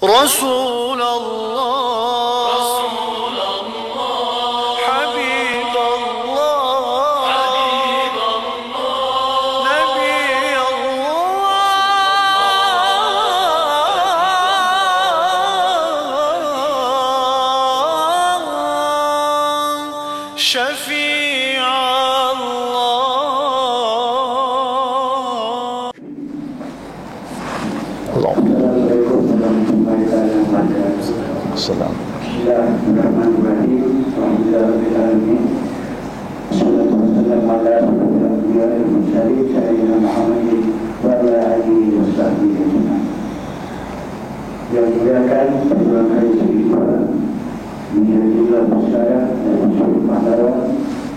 رسول الله حبيب الله نبي الله شفيع Salam. Bismillahirrahmanirrahim. Alhamdulillahirabbil alamin. Wassalatu wassalamu ala asyrofil mursalin sayyidina Muhammadin wa ala alihi washabbihi ajmain. Yang dimuliakan Tuhan Yesus menjadilah besar dan syukur pahala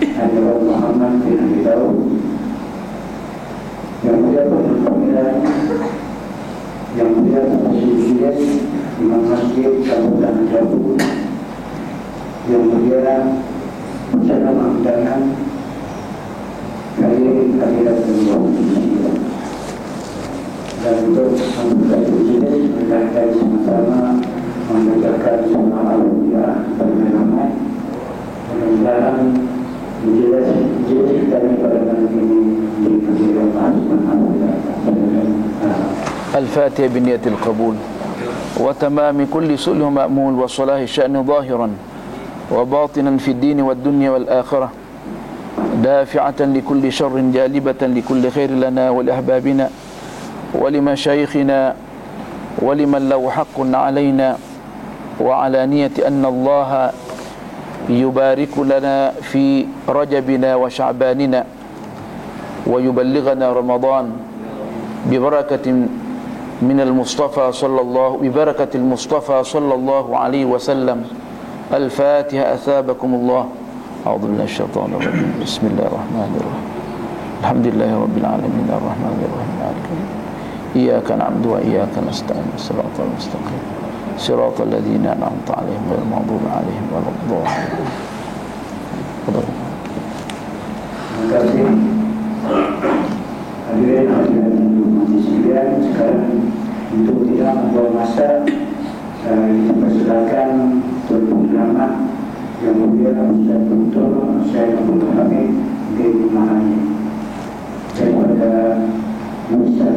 Nabi Muhammad bin Abi Dawud. Yang dimuliakan pemilihan yang mulia Presiden Imam Masjid Kabupaten Jawa, yang mulia bersama undangan kali hadirat beliau, dan untuk membuka Presiden mereka sama-sama menegakkan semua alhamdulillah beramai-ramai mudah-mudahan menjelaskan dari pada nanti ini di Presiden alhamdulillah. الفاتحة بنية القبول وتمام كل سؤل مأمول وصلاح الشأن ظاهرا وباطنا في الدين والدنيا والآخرة دافعة لكل شر جالبة لكل خير لنا ولأحبابنا ولمشايخنا ولمن له حق علينا وعلانية أن الله يبارك لنا في رجبنا وشعباننا ويبلغنا رمضان ببركة من المصطفى ببركة المصطفى صلى الله عليه وسلم. الفاتحة. أثابكم الله. أعوذ بالله الشيطان الرجيم. بسم الله الرحمن الرحيم. الحمد لله رب العالمين الرحمن الرحيم مالك يوم الدين إياك نعبد وإياك نستعين الصراط المستقيم صراط الذين أنعمت عليهم غير المغضوب عليهم ولا الضالين. Terima kasih. Hadirin sekalian, sekarang untuk tidak membuang masa, dipersilakan Tuan Ulama yang mulia Ustaz Dr. Syed Abdul Hamid bin Mahani daripada Ustaz,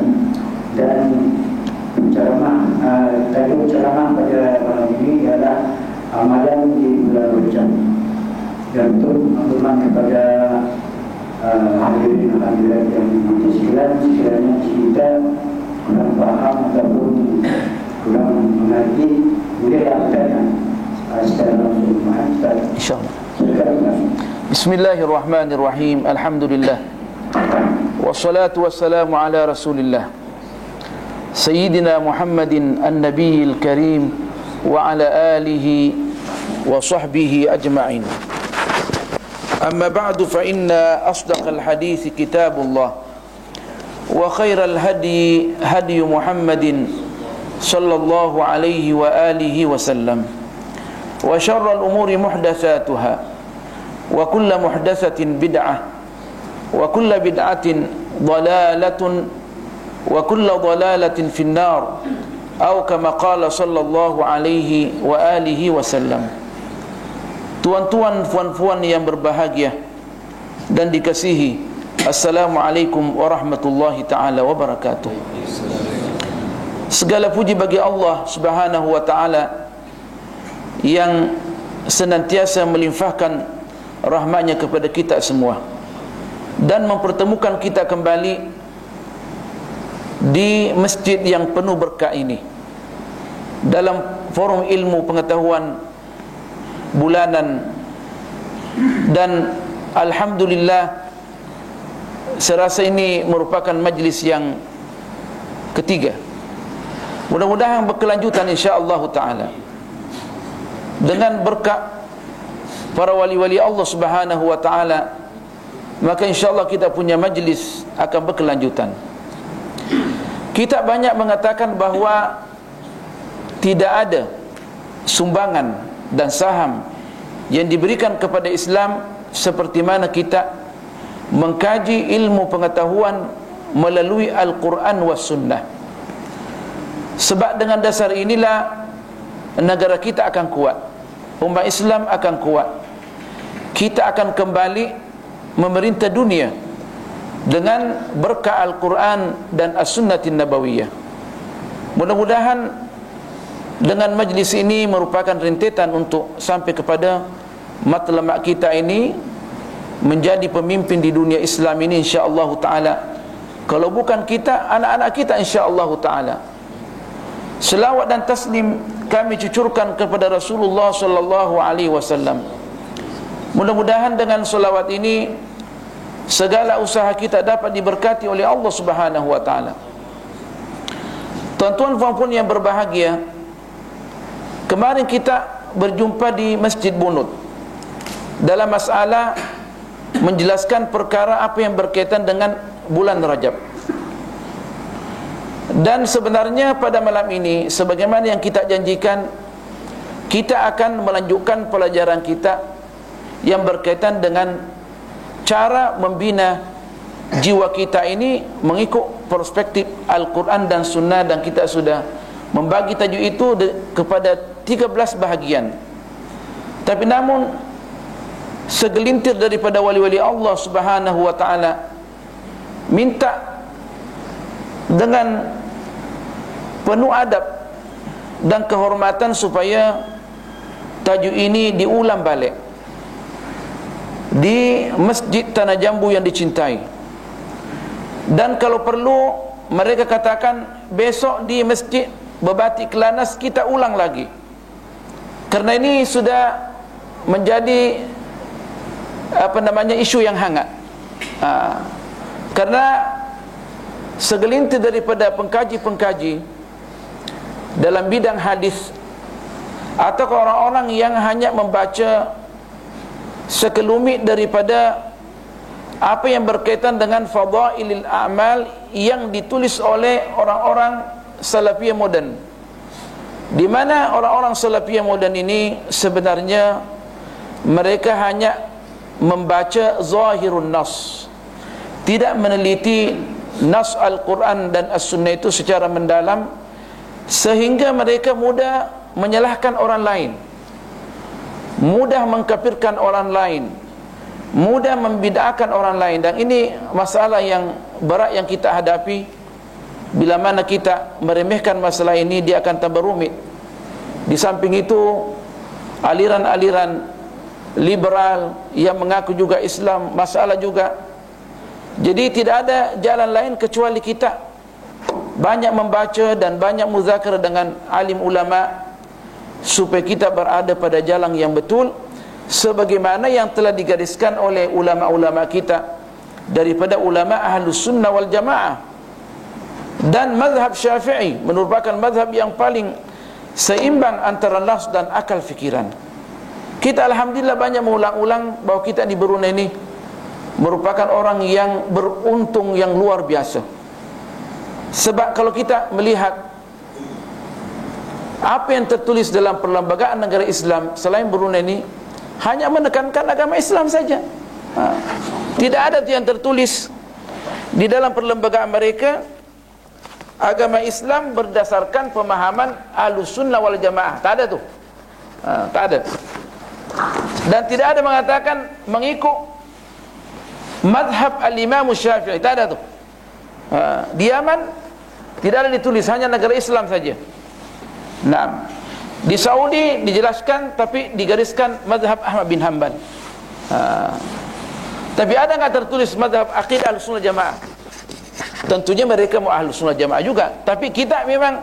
dan tajuk ceramah pada malam ini ialah amalan di bulan Rajab, dan untuk makluman kepada hadirin hadirat yang sekalian, sekiranya kita kurang paham ataupun kurang mengerti, boleh bertanya secara langsung. InsyaAllah. Bismillahirrahmanirrahim. Alhamdulillah. Wassalatu wassalamu ala Rasulillah Sayyidina Muhammadin an-Nabiyil Karim wa ala alihi wa sahbihi ajma'in. أما بعد فإن أصدق الحديث كتاب الله وخير الهدي هدي محمد صلى الله عليه وآله وسلم وشر الأمور محدثاتها وكل محدثة بدعة وكل بدعة ضلالة وكل ضلالة في النار أو كما قال صلى الله عليه وآله وسلم. Tuan-tuan, puan-puan yang berbahagia dan dikasihi, Assalamualaikum warahmatullahi ta'ala wabarakatuh. Segala puji bagi Allah subhanahu wa ta'ala yang senantiasa melimpahkan rahmatnya kepada kita semua dan mempertemukan kita kembali di masjid yang penuh berkah ini dalam forum ilmu pengetahuan bulanan, dan alhamdulillah serasa ini merupakan majlis yang ketiga. Mudah-mudahan berkelanjutan insya-Allah taala dengan berkat para wali-wali Allah Subhanahu wa taala, maka insya-Allah kita punya majlis akan berkelanjutan. Kita banyak mengatakan bahawa tidak ada sumbangan dan saham yang diberikan kepada Islam seperti mana kita mengkaji ilmu pengetahuan melalui Al-Quran was Sunnah. Sebab dengan dasar inilah negara kita akan kuat, umat Islam akan kuat. Kita akan kembali memerintah dunia dengan berkah Al-Quran dan As-Sunnatin Nabawiyah. Mudah-mudahan dengan majlis ini merupakan rentetan untuk sampai kepada matlamat kita ini menjadi pemimpin di dunia Islam ini, insya-Allah taala. Kalau bukan kita, anak-anak kita, insya-Allah taala. Selawat dan taslim kami cucurkan kepada Rasulullah sallallahu alaihi wasallam. Mudah-mudahan dengan selawat ini segala usaha kita dapat diberkati oleh Allah Subhanahu wa taala. Tuan-tuan puan-puan yang berbahagia, kemarin kita berjumpa di Masjid Bunut dalam masalah menjelaskan perkara apa yang berkaitan dengan bulan Rajab. Dan sebenarnya pada malam ini, sebagaimana yang kita janjikan, kita akan melanjutkan pelajaran kita yang berkaitan dengan cara membina jiwa kita ini mengikut perspektif Al-Quran dan Sunnah. Dan kita sudah membagi tajuk itu kepada 13 bahagian. Tapi namun segelintir daripada wali-wali Allah Subhanahu wa ta'ala minta dengan penuh adab dan kehormatan supaya tajuk ini diulang balik di Masjid Tanah Jambu yang dicintai. Dan kalau perlu mereka katakan besok di Masjid Berbati Kelanas kita ulang lagi, karena ini sudah menjadi isu yang hangat. Karena segelintir daripada pengkaji-pengkaji dalam bidang hadis atau orang-orang yang hanya membaca sekelumit daripada apa yang berkaitan dengan fadailil a'mal yang ditulis oleh orang-orang salafiyah moden, di mana orang-orang salafiyah moden ini sebenarnya mereka hanya membaca zahirun nas, tidak meneliti nas Al-Quran dan As-Sunnah itu secara mendalam, sehingga mereka mudah menyalahkan orang lain, mudah mengkafirkan orang lain, mudah membid'ahkan orang lain. Dan ini masalah yang berat yang kita hadapi. Bila mana kita meremehkan masalah ini, dia akan tambah rumit. Di samping itu, aliran-aliran liberal yang mengaku juga Islam masalah juga. Jadi tidak ada jalan lain kecuali kita banyak membaca dan banyak muzakarah dengan alim ulama supaya kita berada pada jalan yang betul sebagaimana yang telah digariskan oleh ulama-ulama kita daripada ulama Ahlus Sunnah wal Jamaah. Dan mazhab Syafi'i merupakan mazhab yang paling seimbang antara nafs dan akal fikiran. Kita alhamdulillah banyak mengulang-ulang bahawa kita di Brunei ini merupakan orang yang beruntung yang luar biasa. Sebab kalau kita melihat apa yang tertulis dalam perlembagaan negara Islam selain Brunei ini, hanya menekankan agama Islam saja. Tidak ada yang tertulis di dalam perlembagaan mereka agama Islam berdasarkan pemahaman Ahlus Sunnah wal Jamaah. Tak ada tu. Tak ada. Dan tidak ada mengatakan mengikut madhab al-Imam Syafi'i. Tak ada tu. Di Yaman tidak ada ditulis, hanya negara Islam saja. Nah, di Saudi dijelaskan tapi digariskan madhab Ahmad bin Hanbal. Tapi ada nggak tertulis madhab aqidah Ahlussunnah Jamaah? Tentunya mereka mau Ahlussunnah Jamaah juga, tapi kita memang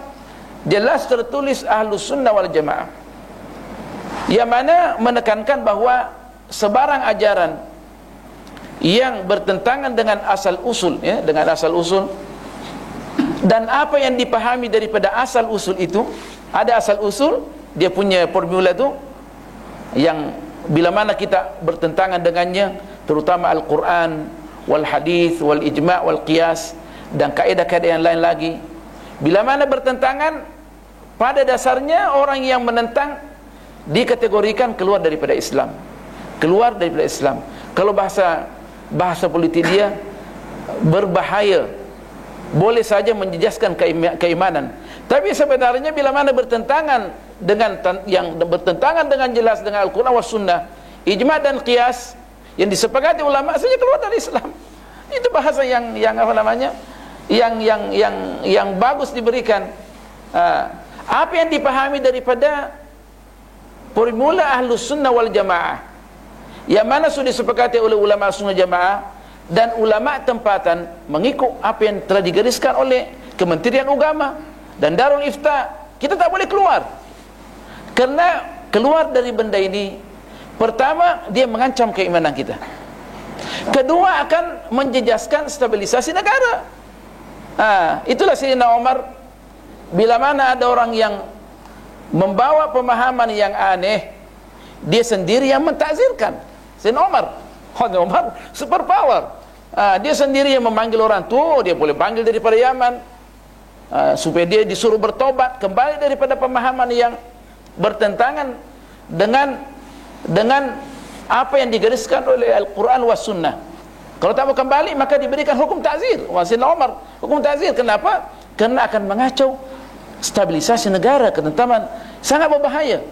jelas tertulis Ahlussunnah wal Jamaah, yang mana menekankan bahawa sebarang ajaran yang bertentangan dengan asal usul, ya, dengan asal usul, dan apa yang dipahami daripada asal usul itu, ada asal usul, dia punya formula tu yang bila mana kita bertentangan dengannya, terutama Al-Quran wal hadis wal ijma' wal qiyas dan kaedah-kaedah yang lain lagi, bila mana bertentangan, pada dasarnya orang yang menentang dikategorikan keluar daripada Islam, keluar daripada Islam. Kalau bahasa politik dia berbahaya, boleh saja menjejaskan keimanan, Tapi sebenarnya bila mana bertentangan dengan yang bertentangan dengan jelas dengan Al-Quran was Sunnah, ijma' dan qiyas yang disepakati ulama saja keluar dari Islam. Itu bahasa yang apa namanya? Yang bagus diberikan. Apa yang dipahami daripada formula Ahlus Sunnah wal Jamaah, yang mana sudah disepakati oleh ulama Sunnah Jamaah dan ulama tempatan, mengikut apa yang telah digariskan oleh Kementerian Agama dan Darul Ifta. Kita tak boleh keluar, karena keluar dari benda ini, pertama dia mengancam keimanan kita, kedua akan menjejaskan stabilisasi negara. Itulah Sayyidina Umar, bila mana ada orang yang membawa pemahaman yang aneh, dia sendiri yang mentakzirkan. Sayyidina Umar super power. Dia sendiri yang memanggil orang tu, dia boleh panggil daripada Yaman, supaya dia disuruh bertobat kembali daripada pemahaman yang bertentangan dengan apa yang digariskan oleh Al-Quran was Sunnah. Kalau tak mau kembali, maka diberikan hukum ta'zir. Sayyidina Umar hukum ta'zir. Kenapa? Kerana akan mengacau stabilisasi negara, ketentaman, sangat berbahaya.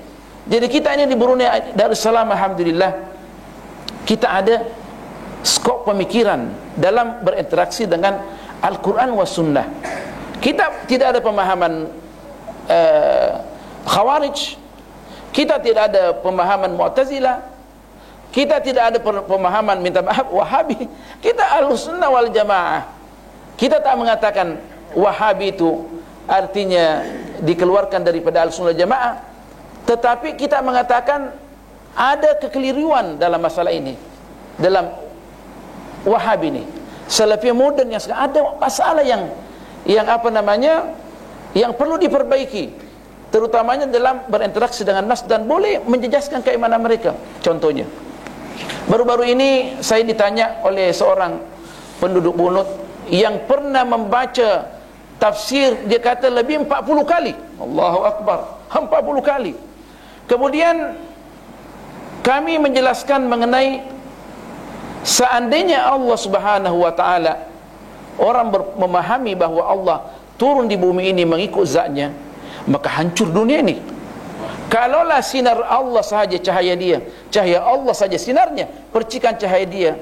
Jadi kita ini di Brunei Darussalam, alhamdulillah, kita ada skop pemikiran dalam berinteraksi dengan Al-Quran was Sunnah. Kita tidak ada pemahaman Khawarij, kita tidak ada pemahaman Mu'tazilah, kita tidak ada pemahaman, minta maaf, Wahabi. Kita Ahlus Sunnah wal Jamaah. Kita tak mengatakan Wahabi itu artinya dikeluarkan daripada Ahlus Sunnah Jamaah, tetapi kita mengatakan ada kekeliruan dalam masalah ini, dalam Wahabi ini. Salafiyah moden yang sekarang ada masalah yang apa namanya, yang perlu diperbaiki, terutamanya dalam berinteraksi dengan nas, dan boleh menjejaskan keimanan mereka. Contohnya, baru-baru ini saya ditanya oleh seorang penduduk Bunut yang pernah membaca tafsir, dia kata lebih 40 kali. Allahu Akbar, 40 kali. Kemudian kami menjelaskan mengenai seandainya Allah Subhanahu wa ta'ala, orang memahami bahawa Allah turun di bumi ini mengikut zatnya, maka hancur dunia ini. Kalaulah sinar Allah sahaja cahaya dia, cahaya Allah saja sinarnya, percikan cahaya dia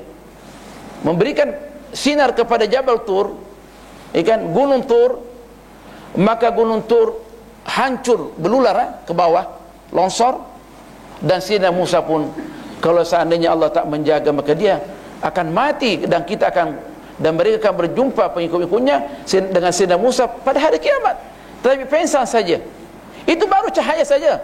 memberikan sinar kepada Jabal Tur, ikan Gunung Tur, maka Gunung Tur hancur, belular ke bawah, longsor. Dan Sayyidina Musa pun, kalau seandainya Allah tak menjaga, maka dia akan mati, dan kita akan, dan mereka akan berjumpa pengikut-pengikutnya dengan Sayyidina Musa pada hari kiamat. Tapi pensang saja, itu baru cahaya saja,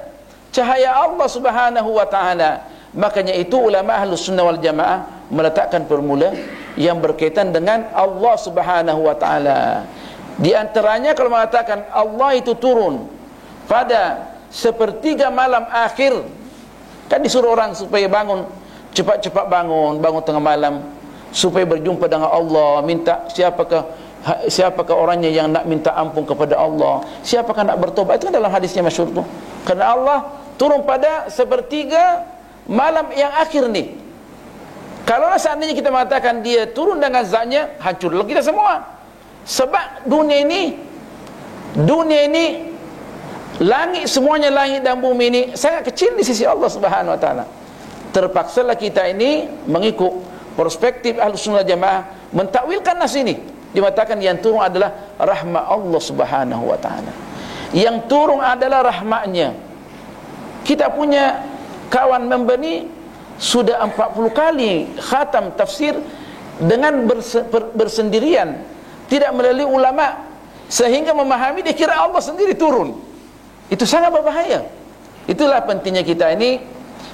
cahaya Allah Subhanahu wa ta'ala. Makanya itu ulama Ahlus Sunnah wal Jamaah meletakkan formula yang berkaitan dengan Allah Subhanahu wa ta'ala. Di antaranya kalau mengatakan Allah itu turun pada sepertiga malam akhir, kan disuruh orang supaya bangun, cepat-cepat bangun tengah malam, supaya berjumpa dengan Allah, minta siapakah orangnya yang nak minta ampun kepada Allah, siapakah nak bertobat. Itu kan dalam hadisnya masyhur tu. Kerana Allah turun pada sepertiga malam yang akhir ni. Kalau seandainya kita mengatakan dia turun dengan zatnya, hancurlah kita semua. Sebab dunia ini langit, semuanya langit dan bumi ini sangat kecil di sisi Allah Subhanahu wa ta'ala. Terpaksalah kita ini mengikut perspektif Ahlus Sunnah Jamaah mentakwilkan nas ini. Dimatakan yang turun adalah rahmat Allah Subhanahu wa ta'ala. Yang turun adalah rahmatnya. Kita punya kawan member ni sudah 40 kali khatam tafsir dengan bersendirian, tidak melalui ulama, sehingga memahami dia kira Allah sendiri turun. Itu sangat berbahaya. Itulah pentingnya kita ini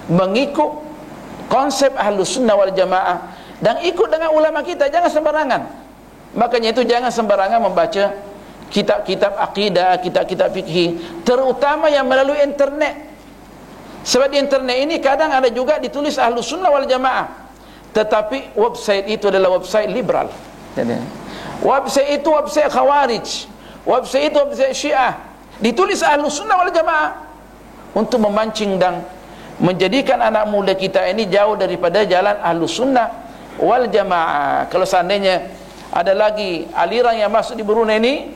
mengikut konsep Ahlus Sunnah wal Jamaah dan ikut dengan ulama kita, jangan sembarangan. Makanya itu jangan sembarangan membaca kitab-kitab akidah, kitab-kitab fikih, terutama yang melalui internet. Sebab di internet ini kadang ada juga ditulis Ahlus Sunnah wal Jamaah, tetapi website itu adalah website liberal. Website itu website Khawarij, website itu website Syiah, ditulis Ahlus Sunnah wal Jamaah untuk memancing dan menjadikan anak muda kita ini jauh daripada jalan Ahlus Sunnah wal Jamaah. Kalau seandainya ada lagi aliran yang masuk di Brunei ini,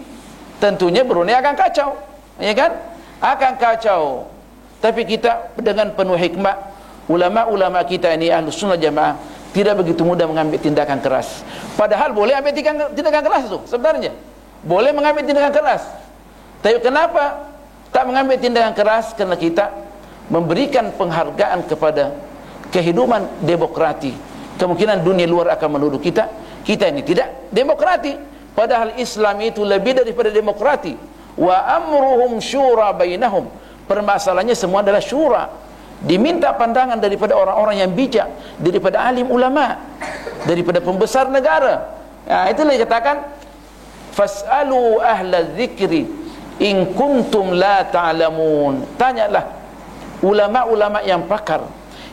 tentunya Brunei akan kacau, ya kan? Akan kacau. Tapi kita dengan penuh hikmah, ulama-ulama kita ini Ahlus Sunnah Jamaah tidak begitu mudah mengambil tindakan keras. Padahal boleh ambil tindakan keras itu sebenarnya. Boleh mengambil tindakan keras. Tapi kenapa tak mengambil tindakan keras? Karena kita memberikan penghargaan kepada kehidupan demokrati. Kemungkinan dunia luar akan menuduh kita ini tidak demokrati. Padahal Islam itu lebih daripada demokrati. Wa amruhum syura bainahum. Permasalahannya semua adalah syura. Diminta pandangan daripada orang-orang yang bijak, daripada alim ulama, daripada pembesar negara. Nah, itulah dikatakan fas'alu ahla dzikri in kuntum la ta'lamun. Tanyalah ulama-ulama yang pakar,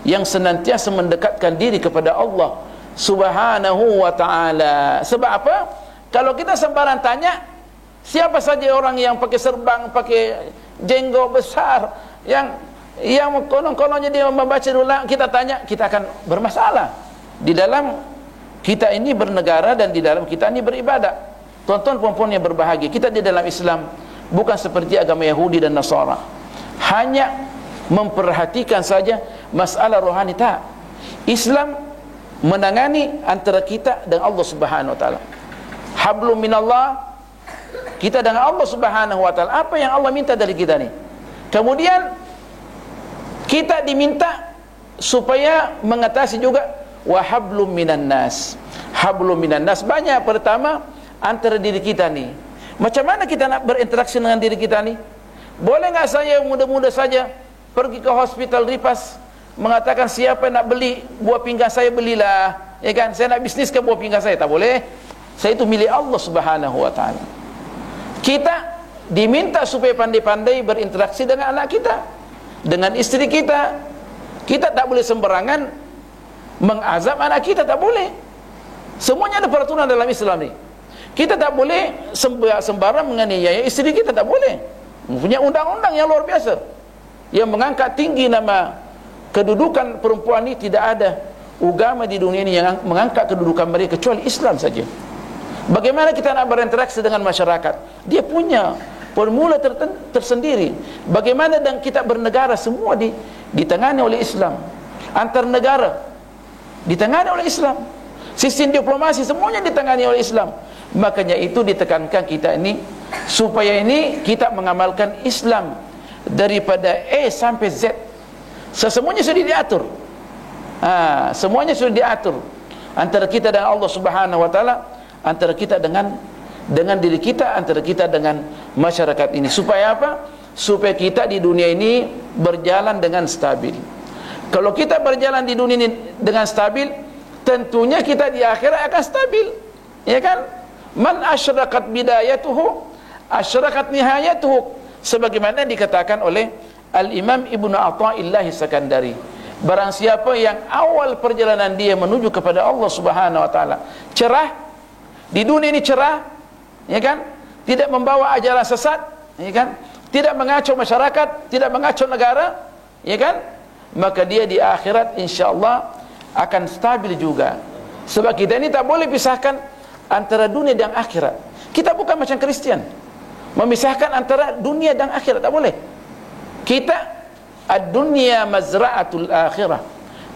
yang senantiasa mendekatkan diri kepada Allah Subhanahu wa ta'ala. Sebab apa? Kalau kita sembarang tanya, siapa saja orang yang pakai serban, pakai jenggot besar, yang konon-kononnya dia membaca ulang, kita tanya, kita akan bermasalah. Di dalam kita ini bernegara dan di dalam kita ini beribadah. Tuan-tuan puan-puan yang berbahagia, kita di dalam Islam bukan seperti agama Yahudi dan Nasara, hanya memperhatikan saja masalah rohani. Tak. Islam menangani antara kita dan Allah Subhanahu wa taala. Hablum minallah, kita dengan Allah Subhanahu wa taala. Apa yang Allah minta dari kita ni? Kemudian kita diminta supaya mengatasi juga wa hablum minan nas. Hablum minan nas banyak. Pertama, antara diri kita ni. Macam mana kita nak berinteraksi dengan diri kita ni? Boleh enggak saya muda-muda saja pergi ke hospital Ripas, mengatakan siapa nak beli buah pinggang saya, belilah, ya kan? Saya nak bisnis ke buah pinggang saya? Tak boleh. Saya itu milik Allah Subhanahu wa taala. Kita diminta supaya pandai-pandai berinteraksi dengan anak kita, dengan istri kita. Kita tak boleh sembarangan mengazab anak kita, tak boleh. Semuanya ada peraturan dalam Islam ni. Kita tak boleh sembarang menganiaya istri kita, tak boleh. Punya undang-undang yang luar biasa yang mengangkat tinggi nama kedudukan perempuan ini. Tidak ada agama di dunia ini yang mengangkat kedudukan mereka kecuali Islam saja. Bagaimana kita nak berinteraksi dengan masyarakat? Dia punya formula tersendiri. Bagaimana dan kita bernegara, semua ditangani oleh Islam. Antar negara ditangani oleh Islam. Sistem diplomasi semuanya ditangani oleh Islam. Makanya itu ditekankan kita ini supaya ini kita mengamalkan Islam daripada A sampai Z. Semuanya sudah diatur. Semuanya sudah diatur antara kita dan Allah Subhanahu wa taala, antara kita dengan diri kita, antara kita dengan masyarakat ini. Supaya apa? Supaya kita di dunia ini berjalan dengan stabil. Kalau kita berjalan di dunia ini dengan stabil, tentunya kita di akhirat akan stabil, ya kan? Man asyraqat bidayatuhu asyraqat nihayatuhu, sebagaimana dikatakan oleh Al-Imam Ibnu Athaillah Sakandari. Barang siapa yang awal perjalanan dia menuju kepada Allah Subhanahu wa taala cerah, di dunia ini cerah, ya kan? Tidak membawa ajaran sesat, ya kan? Tidak mengacau masyarakat, tidak mengacau negara, ya kan? Maka dia di akhirat insya-Allah akan stabil juga. Sebab kita ini tak boleh pisahkan antara dunia dan akhirat. Kita bukan macam Kristian, memisahkan antara dunia dan akhirat, tak boleh. Kita ad-dunya mazra'atul akhirah.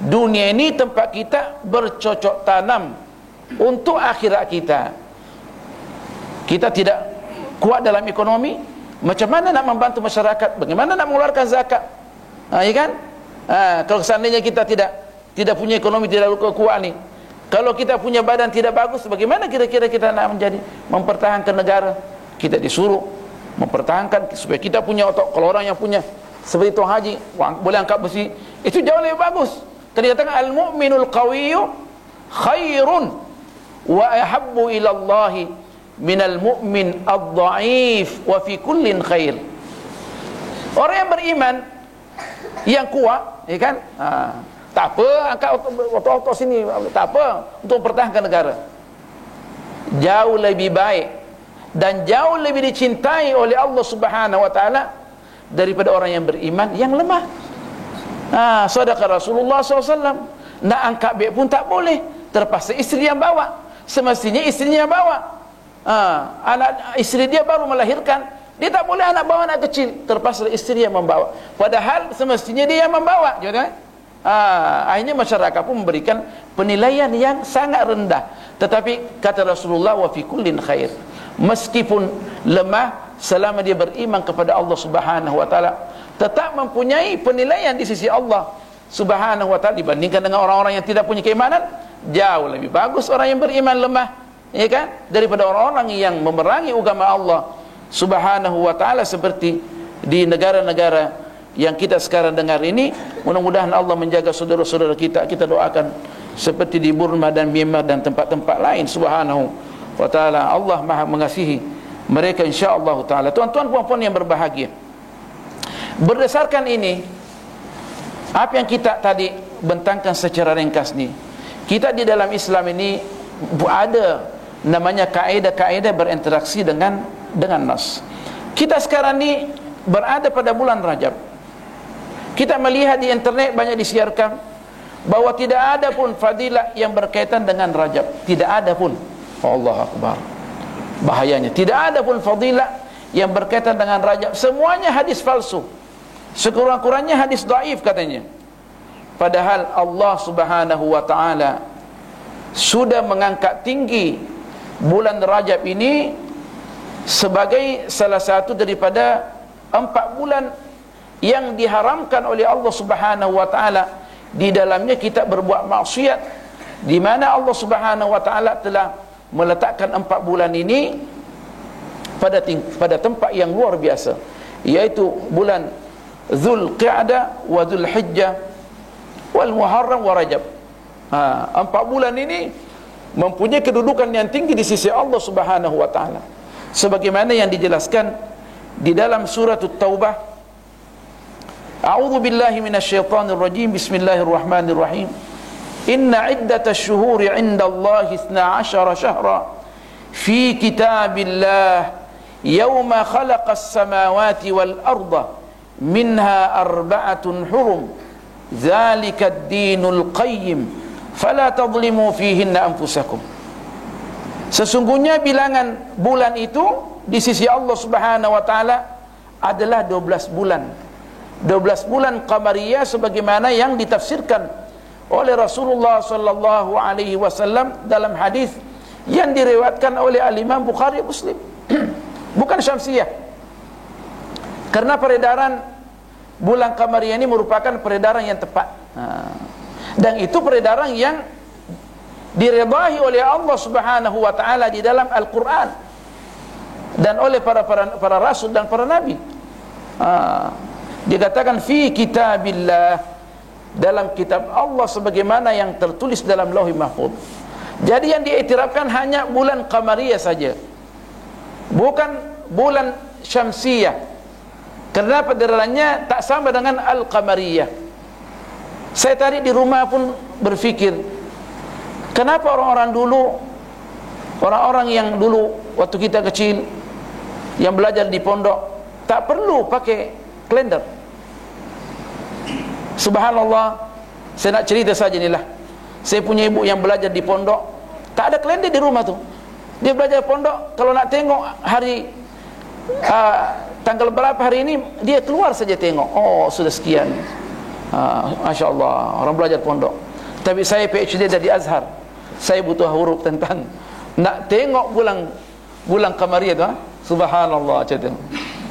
Dunia ini tempat kita bercocok tanam untuk akhirat kita. Kita tidak kuat dalam ekonomi, macam mana nak membantu masyarakat? Bagaimana nak mengeluarkan zakat? Ya kan? Kalau seandainya kita tidak punya ekonomi, tidak kuat ni, kalau kita punya badan tidak bagus, bagaimana kira-kira kita nak mempertahankan negara? Kita disuruh mempertahankan supaya kita punya otak. Kalau orang yang punya seperti Tuan Haji boleh angkat besi, itu jauh lebih bagus. Tadi katakan al-mu'minul qawiyyu khairun wa ahabbu ila Allah minal mu'min ad-dha'if wa fi kullin khair. Orang yang beriman yang kuat, ya kan? Tak apa angkat otot sini, tak apa, untuk mempertahankan negara. Jauh lebih baik dan jauh lebih dicintai oleh Allah Subhanahu wa taala daripada orang yang beriman yang lemah. Sadaqa Rasulullah SAW. Nak angkat beg pun tak boleh, terpaksa isteri yang bawa. Semestinya istrinya yang bawa. Anak istri dia baru melahirkan, dia tak boleh bawa anak kecil, terpaksa istri yang membawa, padahal semestinya dia yang membawa, kan? Akhirnya masyarakat pun memberikan penilaian yang sangat rendah. Tetapi kata Rasulullah, wa fi kullin khair, meskipun lemah, selama dia beriman kepada Allah Subhanahu wa taala, tetap mempunyai penilaian di sisi Allah Subhanahu wa taala. Dibandingkan dengan orang-orang yang tidak punya keimanan, jauh lebih bagus orang yang beriman lemah, ya kan, daripada orang-orang yang memerangi agama Allah Subhanahu wa taala, seperti di negara-negara yang kita sekarang dengar ini. Mudah-mudahan Allah menjaga saudara-saudara kita. Kita doakan seperti di Burma dan Myanmar dan tempat-tempat lain. Subhanahu wa taala, Allah Maha mengasihi mereka insya-Allah taala. Tuan-tuan puan-puan yang berbahagia, berdasarkan ini, apa yang kita tadi bentangkan secara ringkas ni, kita di dalam Islam ini ada namanya kaedah-kaedah berinteraksi dengan nas. Kita sekarang ni berada pada bulan Rajab. Kita melihat di internet banyak disiarkan bahwa tidak ada pun fadilah yang berkaitan dengan Rajab. Tidak ada pun. Allah Akbar. Bahayanya, tidak ada pun fadilah yang berkaitan dengan Rajab. Semuanya hadis palsu. Sekurang-kurangnya hadis dhaif katanya. Padahal Allah Subhanahu wa taala sudah mengangkat tinggi bulan Rajab ini sebagai salah satu daripada 4 bulan yang diharamkan oleh Allah Subhanahu wa taala. Di dalamnya kita berbuat maksiat, di mana Allah Subhanahu wa taala telah meletakkan 4 bulan ini pada tempat yang luar biasa, yaitu bulan Dzulqa'dah wa Dzulhijjah wal Muharram wa Rajab. 4 bulan ini mempunyai kedudukan yang tinggi di sisi Allah Subhanahu wa taala, sebagaimana yang dijelaskan di dalam surah At-Taubah. A'udzu billahi minasyaitonir rajim. Bismillahirrahmanirrahim. Inna iddatash syuhuri 'indallahi 12 syahra fi kitabillah yawma khalaqas samawati wal arda minha 4 hurum dzalika ad-dinul qayyim fala tadhlimu fihinna anfusakum. Sesungguhnya bilangan bulan itu di sisi Allah Subhanahu wa taala adalah 12 bulan. 12 bulan qamariyah sebagaimana yang ditafsirkan oleh Rasulullah sallallahu alaihi wasallam dalam hadis yang diriwayatkan oleh Al-Imam Bukhari Muslim. Bukan syamsiyah. Karena peredaran bulan qamariyah ini merupakan peredaran yang tepat. Dan itu peredaran yang diridai oleh Allah Subhanahu wa taala di dalam Al-Qur'an dan oleh para rasul dan para nabi. Dikatakan fi kitabillah, dalam kitab Allah sebagaimana yang tertulis dalam Lauhul Mahfuz. Jadi yang diiktirafkan hanya bulan qamariyah saja, bukan bulan syamsiyah, karena peredarannya tak sama dengan al-qamariyah. Saya tadi di rumah pun berfikir, kenapa orang-orang yang dulu waktu kita kecil yang belajar di pondok tak perlu pakai kalender. Subhanallah, saya nak cerita saja inilah. Saya punya ibu yang belajar di pondok, tak ada kalender di rumah tu. Dia belajar pondok, kalau nak tengok hari tanggal berapa hari ini, dia keluar saja tengok, oh sudah sekian. Masya Allah, orang belajar pondok. Tapi saya PhD dari Azhar, saya butuh huruf tentang nak tengok bulan qamariyah tu. Subhanallah, cerita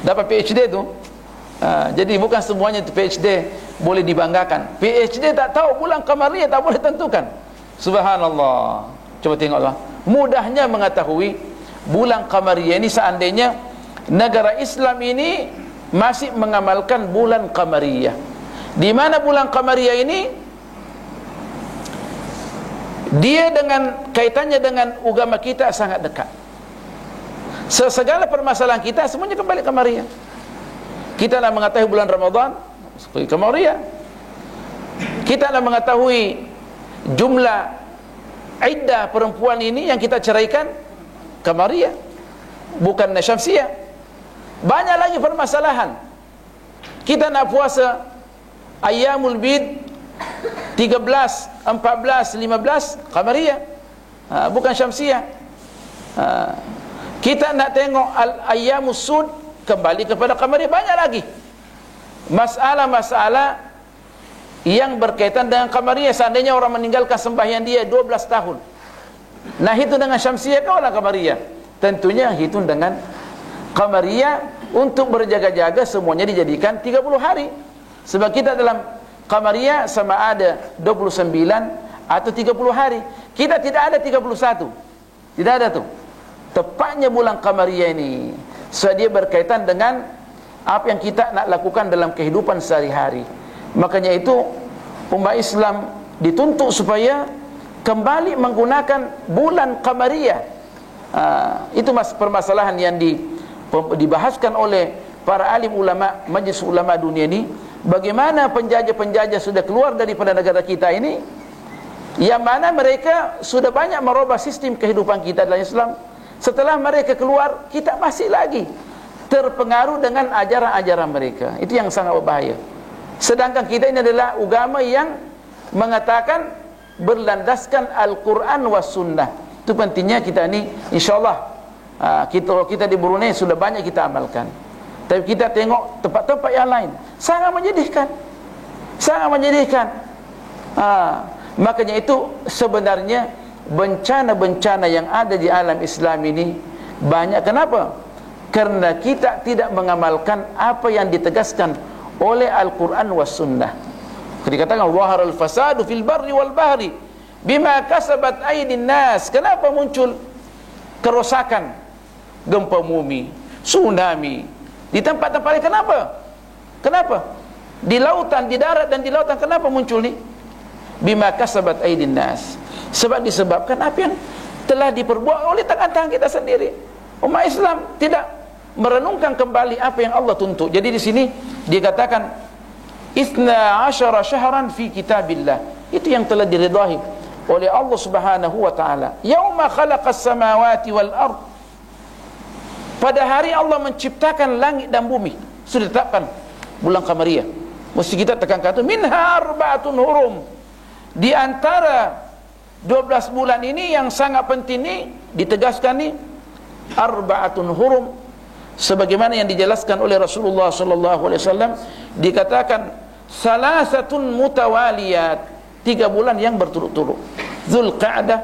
dapat PhD tu. Jadi bukan semuanya PhD boleh dibanggakan. PhD tak tahu bulan qamariyah, tak boleh tentukan. Subhanallah. Coba tengoklah, mudahnya mengetahui bulan qamariyah ini seandainya negara Islam ini masih mengamalkan bulan qamariyah. Di mana bulan qamariyah ini dia dengan kaitannya dengan agama kita sangat dekat. Segala permasalahan kita semuanya kembali qamariyah. Kita nak mengetahui bulan Ramadan seperti qamariyah. Kita nak mengetahui jumlah iddah perempuan ini yang kita ceraikan, qamariyah, bukan syamsiyah. Banyak lagi permasalahan. Kita nak puasa ayyamul bid 13, 14, 15 qamariyah, bukan syamsiyah. Kita nak tengok al-ayyamus sud, kembali kepada qamariyah. Banyak lagi masalah-masalah yang berkaitan dengan qamariyah. Seandainya orang meninggalkan sembahyang dia 12 tahun, nah hitung dengan syamsiyah kau lah qamariyah. Tentunya hitung dengan qamariyah. Untuk berjaga-jaga semuanya dijadikan 30 hari. Sebab kita dalam qamariyah sama ada 29 atau 30 hari. Kita tidak ada 31. Tidak ada tu. Tepatnya bulan qamariyah ini, so dia berkaitan dengan apa yang kita nak lakukan dalam kehidupan sehari-hari. Makanya itu umat Islam dituntut supaya kembali menggunakan bulan qamariyah. Itu permasalahan yang dibahaskan oleh para alim ulama, majlis ulama dunia ini. Bagaimana penjajah-penjajah sudah keluar daripada negara kita ini, yang mana mereka sudah banyak merubah sistem kehidupan kita dalam Islam. Setelah mereka keluar, kita masih lagi terpengaruh dengan ajaran-ajaran mereka. Itu yang sangat berbahaya. Sedangkan kita ini adalah agama yang mengatakan berlandaskan Al-Quran was Sunnah. Itu pentingnya kita ini, insyaAllah kita di Brunei sudah banyak kita amalkan. Tapi kita tengok tempat-tempat yang lain, sangat menyedihkan. Sangat menyedihkan. Makanya itu sebenarnya bencana-bencana yang ada di alam Islam ini banyak. Kenapa? Karena kita tidak mengamalkan apa yang ditegaskan oleh Al-Quran was Sunnah. Dikatakan zaharal fasadu fil barri wal bahri bima kasabat aydin nas. Kenapa muncul kerosakan, gempa bumi, tsunami di tempat-tempat lain? Kenapa? Di lautan, di darat dan di lautan, kenapa muncul ni? Bima kasabat aydin nas. Sebab disebabkan apa yang telah diperbuat oleh tangan-tangan kita sendiri. Umat Islam tidak merenungkan kembali apa yang Allah tuntut. Jadi di sini dikatakan 12 syahran fi kitabillah. Itu yang telah diridai oleh Allah Subhanahu wa taala. Yauma khalaqas samawati wal ard. Pada hari Allah menciptakan langit dan bumi. Sudah ditetapkan bulan qamariyah. Mesti kita tekankan itu, minha arba'atun hurum. Di antara 12 bulan ini yang sangat penting ni ditegaskan ni arba'atun hurum, sebagaimana yang dijelaskan oleh Rasulullah sallallahu alaihi wasallam. Dikatakan salasatun mutawaliyat, 3 bulan yang berturut-turut. Zulqa'dah,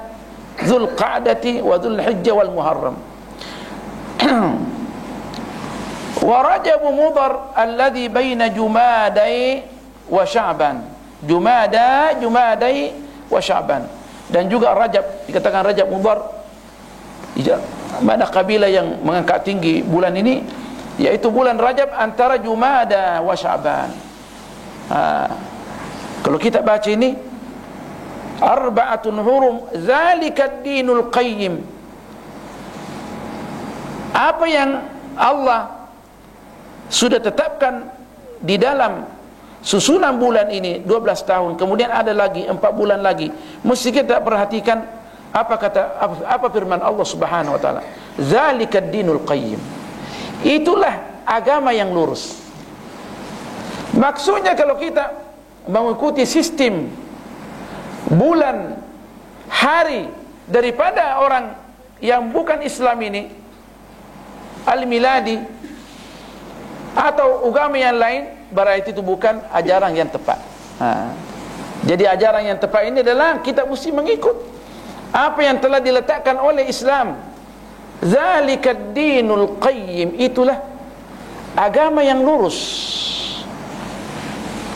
Zulqa'dati wa Zulhijjah wal Muharram. Wa Rajab Mudhar alladhi baina Jumadai wa Sya'ban. Jumadai wa Sya'ban. Dan juga Rajab, dikatakan Rajab Mudhar, mana kabilah yang mengangkat tinggi bulan ini, yaitu bulan Rajab antara Jumada wa Sya'ban. Kalau kita baca ini arba'atun hurum zalikad dinul qayyim. Apa yang Allah sudah tetapkan di dalam susunan bulan ini 12 tahun, kemudian ada lagi 4 bulan lagi, mesti kita perhatikan apa firman Allah Subhanahu wa taala. Zalikad dinul qayyim. Itulah agama yang lurus. Maksudnya kalau kita mengikuti sistem bulan hari daripada orang yang bukan Islam ini, al-miladi atau agama yang lain, berarti itu bukan ajaran yang tepat. Jadi ajaran yang tepat ini adalah kita mesti mengikut apa yang telah diletakkan oleh Islam. Zalikad dinul qayyim. Itulah agama yang lurus.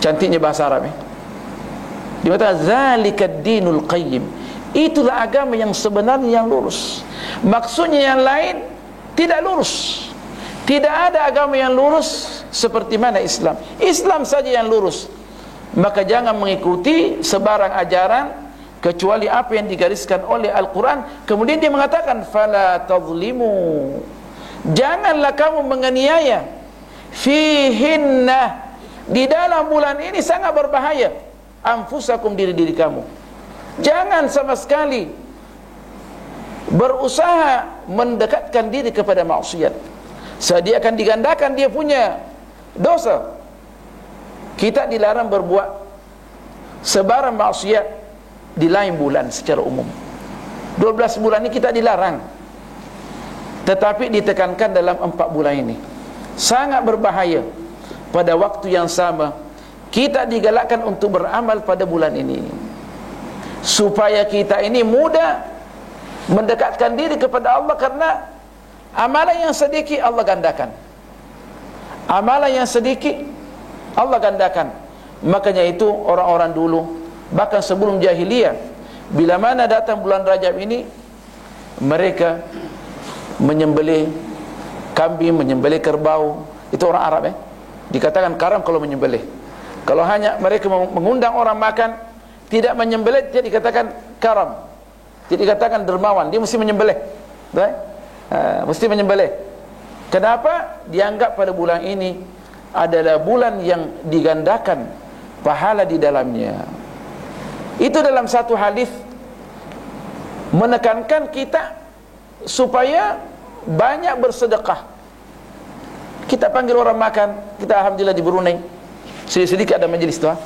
Cantiknya bahasa Arab. Dikatakan zalikad dinul qayyim. Itulah agama yang sebenarnya yang lurus. Maksudnya yang lain tidak lurus. Tidak ada agama yang lurus seperti mana Islam. Islam saja yang lurus. Maka jangan mengikuti sebarang ajaran kecuali apa yang digariskan oleh Al-Quran. Kemudian dia mengatakan fala tazlimu. Janganlah kamu menganiaya. Fihinna. Di dalam bulan ini sangat berbahaya. Anfusakum, diri-diri kamu. Jangan sama sekali berusaha mendekatkan diri kepada maksiat. Dia akan digandakan dia punya dosa. Kita dilarang berbuat sebarang maksiat di lain bulan secara umum. 12 bulan ini kita dilarang. tetapi ditekankan dalam 4 bulan ini. Sangat berbahaya. Pada waktu yang sama kita digalakkan untuk beramal pada bulan ini, supaya kita ini mudah mendekatkan diri kepada Allah. Karena amalan yang sedikit Allah gandakan, amalan yang sedikit Allah gandakan. Makanya itu orang-orang dulu, bahkan sebelum jahiliyah, bila mana datang bulan Rajab ini, mereka menyembelih kambing, menyembelih kerbau. Itu orang Arab dikatakan karam kalau menyembelih. Kalau hanya mereka mengundang orang makan, tidak menyembelih, dia dikatakan karam, tidak dikatakan dermawan. Dia mesti menyembelih, mesti menyembelih. Kenapa? Dianggap pada bulan ini adalah bulan yang digandakan pahala di dalamnya. Itu dalam satu hadis menekankan kita supaya banyak bersedekah. Kita panggil orang makan. Kita alhamdulillah di Brunei sedikit ada majlis doa,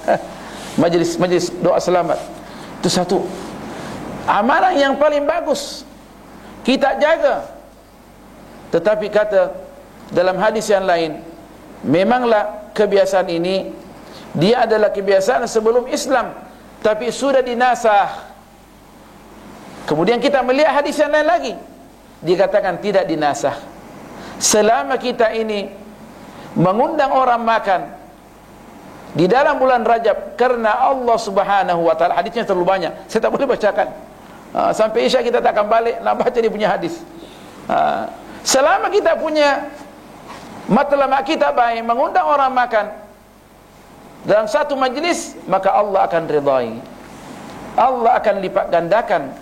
majlis doa selamat. Itu satu amalan yang paling bagus, kita jaga. Tetapi kata dalam hadis yang lain, memanglah kebiasaan ini dia adalah kebiasaan sebelum Islam, tapi sudah dinasah. Kemudian kita melihat hadis yang lain lagi, dikatakan tidak dinasah. Selama kita ini mengundang orang makan di dalam bulan Rajab karena Allah Subhanahu wa taala, hadisnya terlalu banyak, saya tak boleh bacakan. Sampai Isya kita tak akan balik nak baca dia punya hadis. Selama kita punya matlamat kita baik, mengundang orang makan dalam satu majlis, maka Allah akan ridai, Allah akan lipat gandakan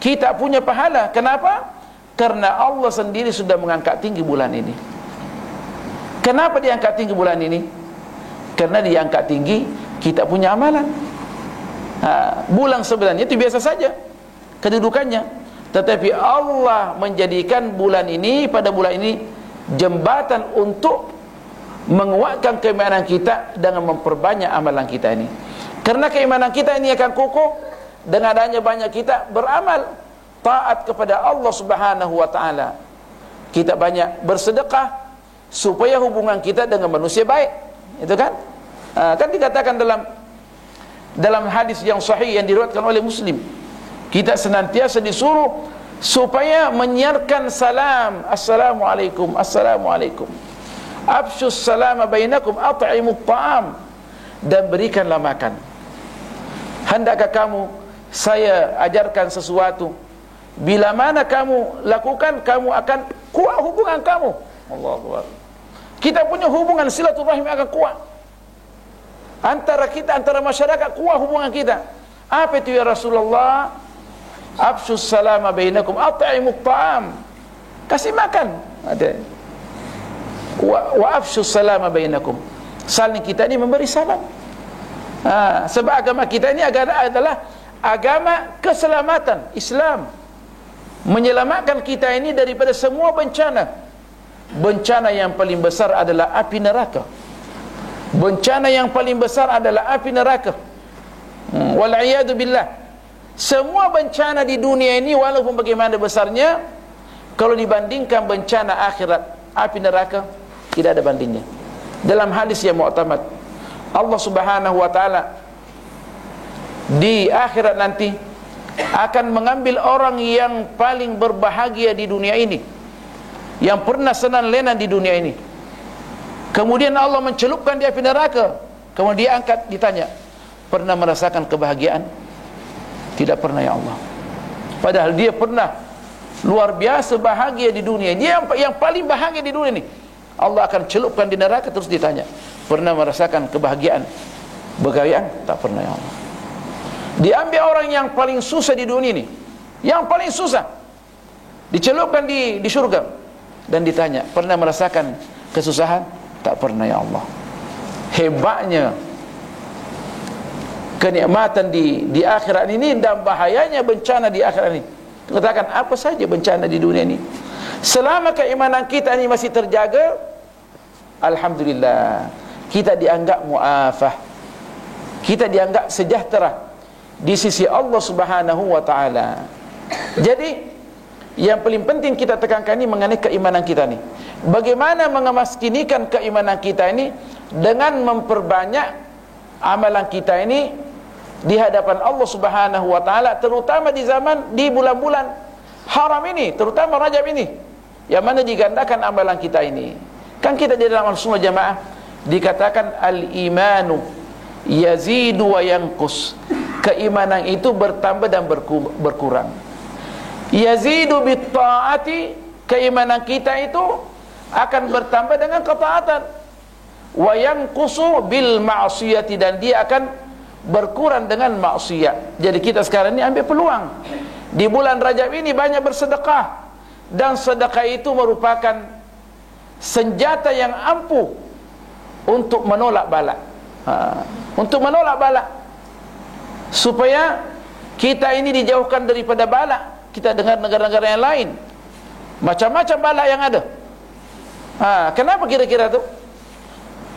kita punya pahala. Kenapa? Karena Allah sendiri sudah mengangkat tinggi bulan ini. Kenapa diangkat tinggi bulan ini? Karena diangkat tinggi kita punya amalan. Bulan sebenarnya itu biasa saja kedudukannya, tetapi Allah menjadikan bulan ini, pada bulan ini, jembatan untuk menguatkan keimanan kita dengan memperbanyak amalan kita ini. Karena keimanan kita ini akan kukuh dengan adanya banyak kita beramal taat kepada Allah Subhanahu wa taala. Kita banyak bersedekah supaya hubungan kita dengan manusia baik. Itu kan? Kan dikatakan dalam hadis yang sahih yang diriwayatkan oleh Muslim, kita senantiasa disuruh supaya menyiarkan salam, assalamualaikum, assalamualaikum. Afshus salama bainakum, at'imut ta'am, dan berikanlah makan. Hendakkah kamu saya ajarkan sesuatu, bila mana kamu lakukan, kamu akan kuat hubungan kamu. Allahu Akbar. Kita punya hubungan silaturahim akan kuat antara kita, antara masyarakat, kuat hubungan kita. Apa itu ya Rasulullah? Afshus salama bainakum, at'imut ta'am, kasih makan. Ada wa afshus salama bainakum, saling kita ini memberi salam. Sebab agama kita ini adalah agama keselamatan. Islam menyelamatkan kita ini daripada semua bencana. Bencana yang paling besar adalah api neraka. Bencana yang paling besar adalah api neraka. Wal'iyadu billah. Semua bencana di dunia ini walaupun bagaimana besarnya, kalau dibandingkan bencana akhirat, api neraka, tidak ada bandingnya. Dalam hadis yang mu'tamad, Allah Subhanahu wa taala di akhirat nanti akan mengambil orang yang paling berbahagia di dunia ini, yang pernah senang lena di dunia ini. Kemudian Allah mencelupkan di api neraka. Kemudian dia angkat, ditanya, pernah merasakan kebahagiaan? Tidak pernah ya Allah. Padahal dia pernah luar biasa bahagia di dunia. Dia yang paling bahagia di dunia ini. Allah akan celupkan di neraka, terus ditanya, pernah merasakan kebahagiaan? Berkayaan? Tak pernah ya Allah. Diambil orang yang paling susah di dunia ini, yang paling susah, dicelupkan di syurga, dan ditanya, pernah merasakan kesusahan? Tak pernah ya Allah. Hebatnya kenikmatan di akhirat ini dan bahayanya bencana di akhirat ini. Katakan apa saja bencana di dunia ini, selama keimanan kita ini masih terjaga, alhamdulillah, kita dianggap mu'afah, kita dianggap sejahtera di sisi Allah Subhanahu wa taala. Jadi yang paling penting kita tekankan ini mengenai keimanan kita ni. Bagaimana mengemaskinikan keimanan kita ini dengan memperbanyak amalan kita ini di hadapan Allah Subhanahu wa taala, terutama di bulan-bulan haram ini, terutama Rajab ini, yang mana digandakan amalan kita ini. Kan kita di dalam Ahlussunnah Jamaah dikatakan al-imanu yazidu wa yanqus. Keimanan itu bertambah dan berkurang. Yazidu bit taati, keimanan kita itu akan bertambah dengan ketaatan. Wa yanqusu bil ma'siyati, dan dia akan berkurang dengan maksiat. Jadi kita sekarang ini ambil peluang. Di bulan Rajab ini banyak bersedekah, dan sedekah itu merupakan senjata yang ampuh untuk menolak bala. Untuk menolak bala, supaya kita ini dijauhkan daripada bala. Kita dengar negara-negara yang lain macam-macam bala yang ada. Kenapa kira-kira tu?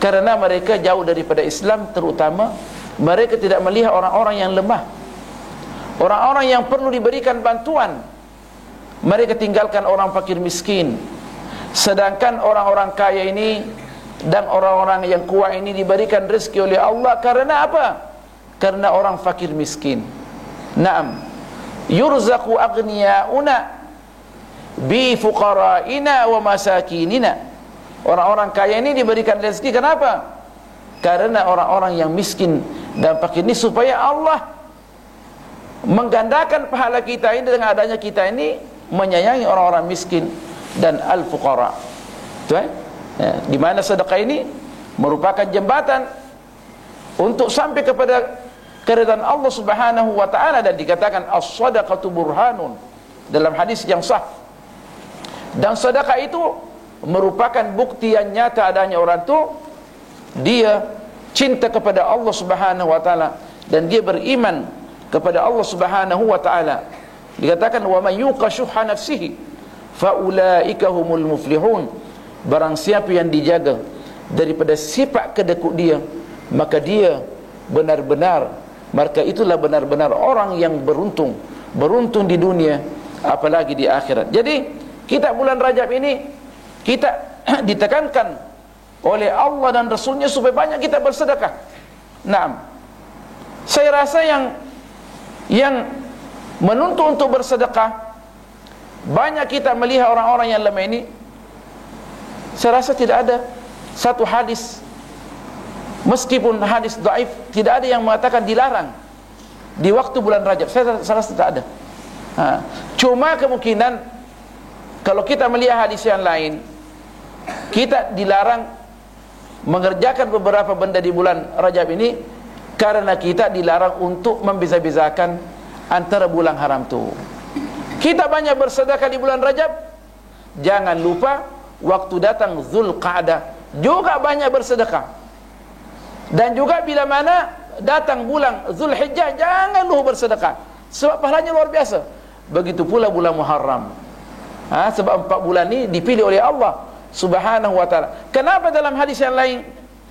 Karena mereka jauh daripada Islam, terutama mereka tidak melihat orang-orang yang lemah, orang-orang yang perlu diberikan bantuan. Mereka tinggalkan orang fakir miskin, sedangkan orang-orang kaya ini dan orang-orang yang kuat ini diberikan rezeki oleh Allah. Karena apa? Karena orang fakir miskin. Naam, yurzaqu aghniyauna bi fuqara'ina wa masakinina. Orang-orang kaya ini diberikan rezeki. Kenapa? Karena orang-orang yang miskin dan fakir ini, supaya Allah menggandakan pahala kita ini dengan adanya kita ini menyayangi orang-orang miskin dan al-fuqara. Di mana sedekah ini merupakan jembatan untuk sampai kepada keridhaan Allah Subhanahu wa taala, dan dikatakan as-shadaqatu burhanun dalam hadis yang sah. Dan sedekah itu merupakan bukti yang nyata adanya orang tu dia cinta kepada Allah Subhanahu wa taala, dan dia beriman kepada Allah Subhanahu wa taala. Dikatakan wa may yuqashuha nafsihi fa ulaika humul muflihun. Barang siapa yang dijaga daripada sifat kedekut dia, maka dia maka itulah benar-benar orang yang beruntung di dunia, apalagi di akhirat. Jadi kita bulan Rajab ini kita ditekankan oleh Allah dan Rasulnya supaya banyak kita bersedekah. Naam, saya rasa yang menuntut untuk bersedekah, banyak kita melihat orang-orang yang lemah ini. Saya rasa tidak ada satu hadis, meskipun hadis dhaif, tidak ada yang mengatakan dilarang di waktu bulan Rajab. Saya rasa tidak ada. Cuma kemungkinan kalau kita melihat hadis yang lain, kita dilarang mengerjakan beberapa benda di bulan Rajab ini karena kita dilarang untuk membeza-bezakan antara bulan haram tu. Kita banyak bersedekah di bulan Rajab. Jangan lupa waktu datang Zulqa'dah juga banyak bersedekah. Dan juga bila mana datang bulan Zulhijjah, jangan lupa bersedekah, sebab pahalanya luar biasa. Begitu pula bulan Muharram. Sebab 4 bulan ini dipilih oleh Allah Subhanahu wa taala. Kenapa dalam hadis yang lain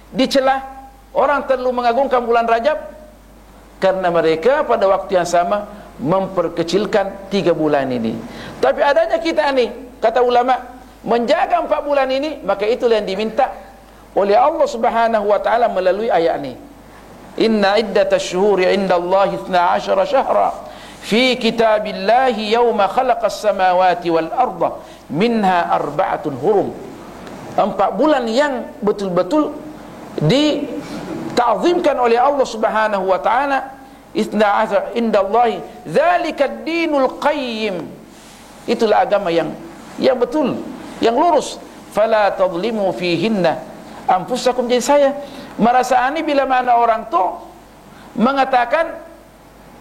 dicelah orang terlalu mengagungkan bulan Rajab? Karena mereka pada waktu yang sama memperkecilkan 3 bulan ini. Tapi adanya kita ni, kata ulama, menjaga 4 bulan ini, maka itulah yang diminta oleh Allah Subhanahu wa taala melalui ayat ini. Inna iddatash shuhuri 'indallahi 12 syahra fi kitabillahi yawma khalaqas samawati wal arda minha 4 hurum. 4 bulan yang betul-betul dita'zimkan oleh Allah Subhanahu wa taala. 12 indallahi dzalikad dinul qayyim. Itulah agama yang betul, yang lurus. Fala tadlimu fihinna anfusakum. Jadi saya merasa aneh bila mana orang tu mengatakan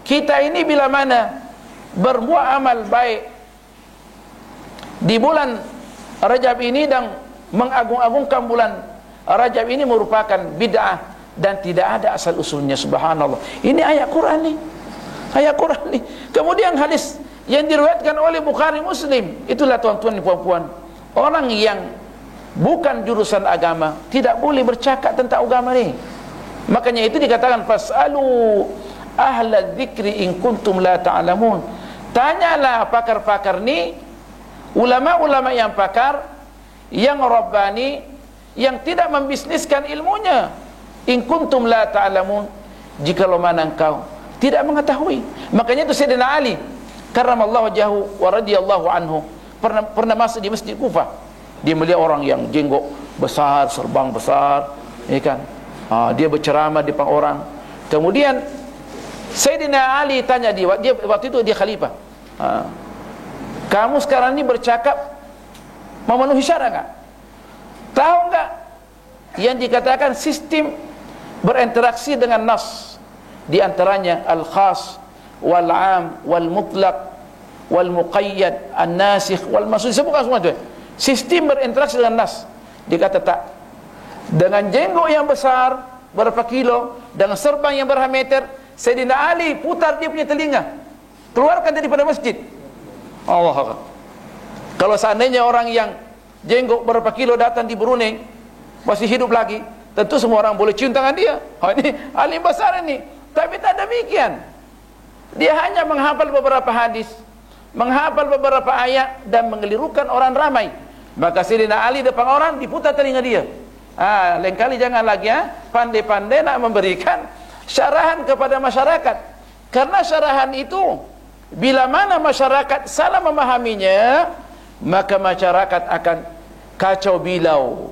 kita ini bila mana berbuat amal baik di bulan Rajab ini dan mengagung-agungkan bulan Rajab ini merupakan bid'ah dan tidak ada asal usulnya. Subhanallah, ini ayat Quran ni, ayat Quran ni. Kemudian hadis yang diriwayatkan oleh Bukhari Muslim. Itulah tuan-tuan dan puan-puan, orang yang bukan jurusan agama tidak boleh bercakap tentang agama ni. Makanya itu dikatakan fasalu ahla dzikri in kuntum la ta'lamun. Tanyalah pakar-pakar ni ulama-ulama yang pakar, yang rabbani, yang tidak membisniskan ilmunya. In kuntum la ta'lamun, jikalau mana engkau tidak mengetahui. Makanya itu Sayyidina Ali karramallahu wajhahu wa radhiyallahu anhu pernah masuk di Masjid Kufah. Dia melihat orang yang jenggot besar, serban besar, ya kan? Dia berceramah di depan orang. Kemudian Sayyidina Ali tanya dia waktu itu dia khalifah. Kamu sekarang ini bercakap memenuhi syarat enggak? Tahu enggak yang dikatakan sistem berinteraksi dengan nas, di antaranya al-khas wal 'am wal mutlaq wal muqayyad, an-nasikh wal mansukh, sebutkan semua itu. Sistem berinteraksi dengan nas. Dia kata tak. Dengan jenggot yang besar berapa kilo, dengan serban yang berapa meter, Sayyidina Ali putar dia punya telinga, keluarkan daripada masjid. Allah Akbar. Kalau seandainya orang yang jenggot berapa kilo datang di Brunei masih hidup lagi, tentu semua orang boleh cium tangan dia. Ini alim besar ini. Tapi tak demikian. Dia hanya menghafal beberapa hadis, menghafal beberapa ayat, dan mengelirukan orang ramai. Maka Sayyidina Ali depan orang diputar telinga dia. Lain kali jangan lagi pandai-pandai nak memberikan syarahan kepada masyarakat. Karena syarahan itu bila mana masyarakat salah memahaminya, maka masyarakat akan kacau bilau.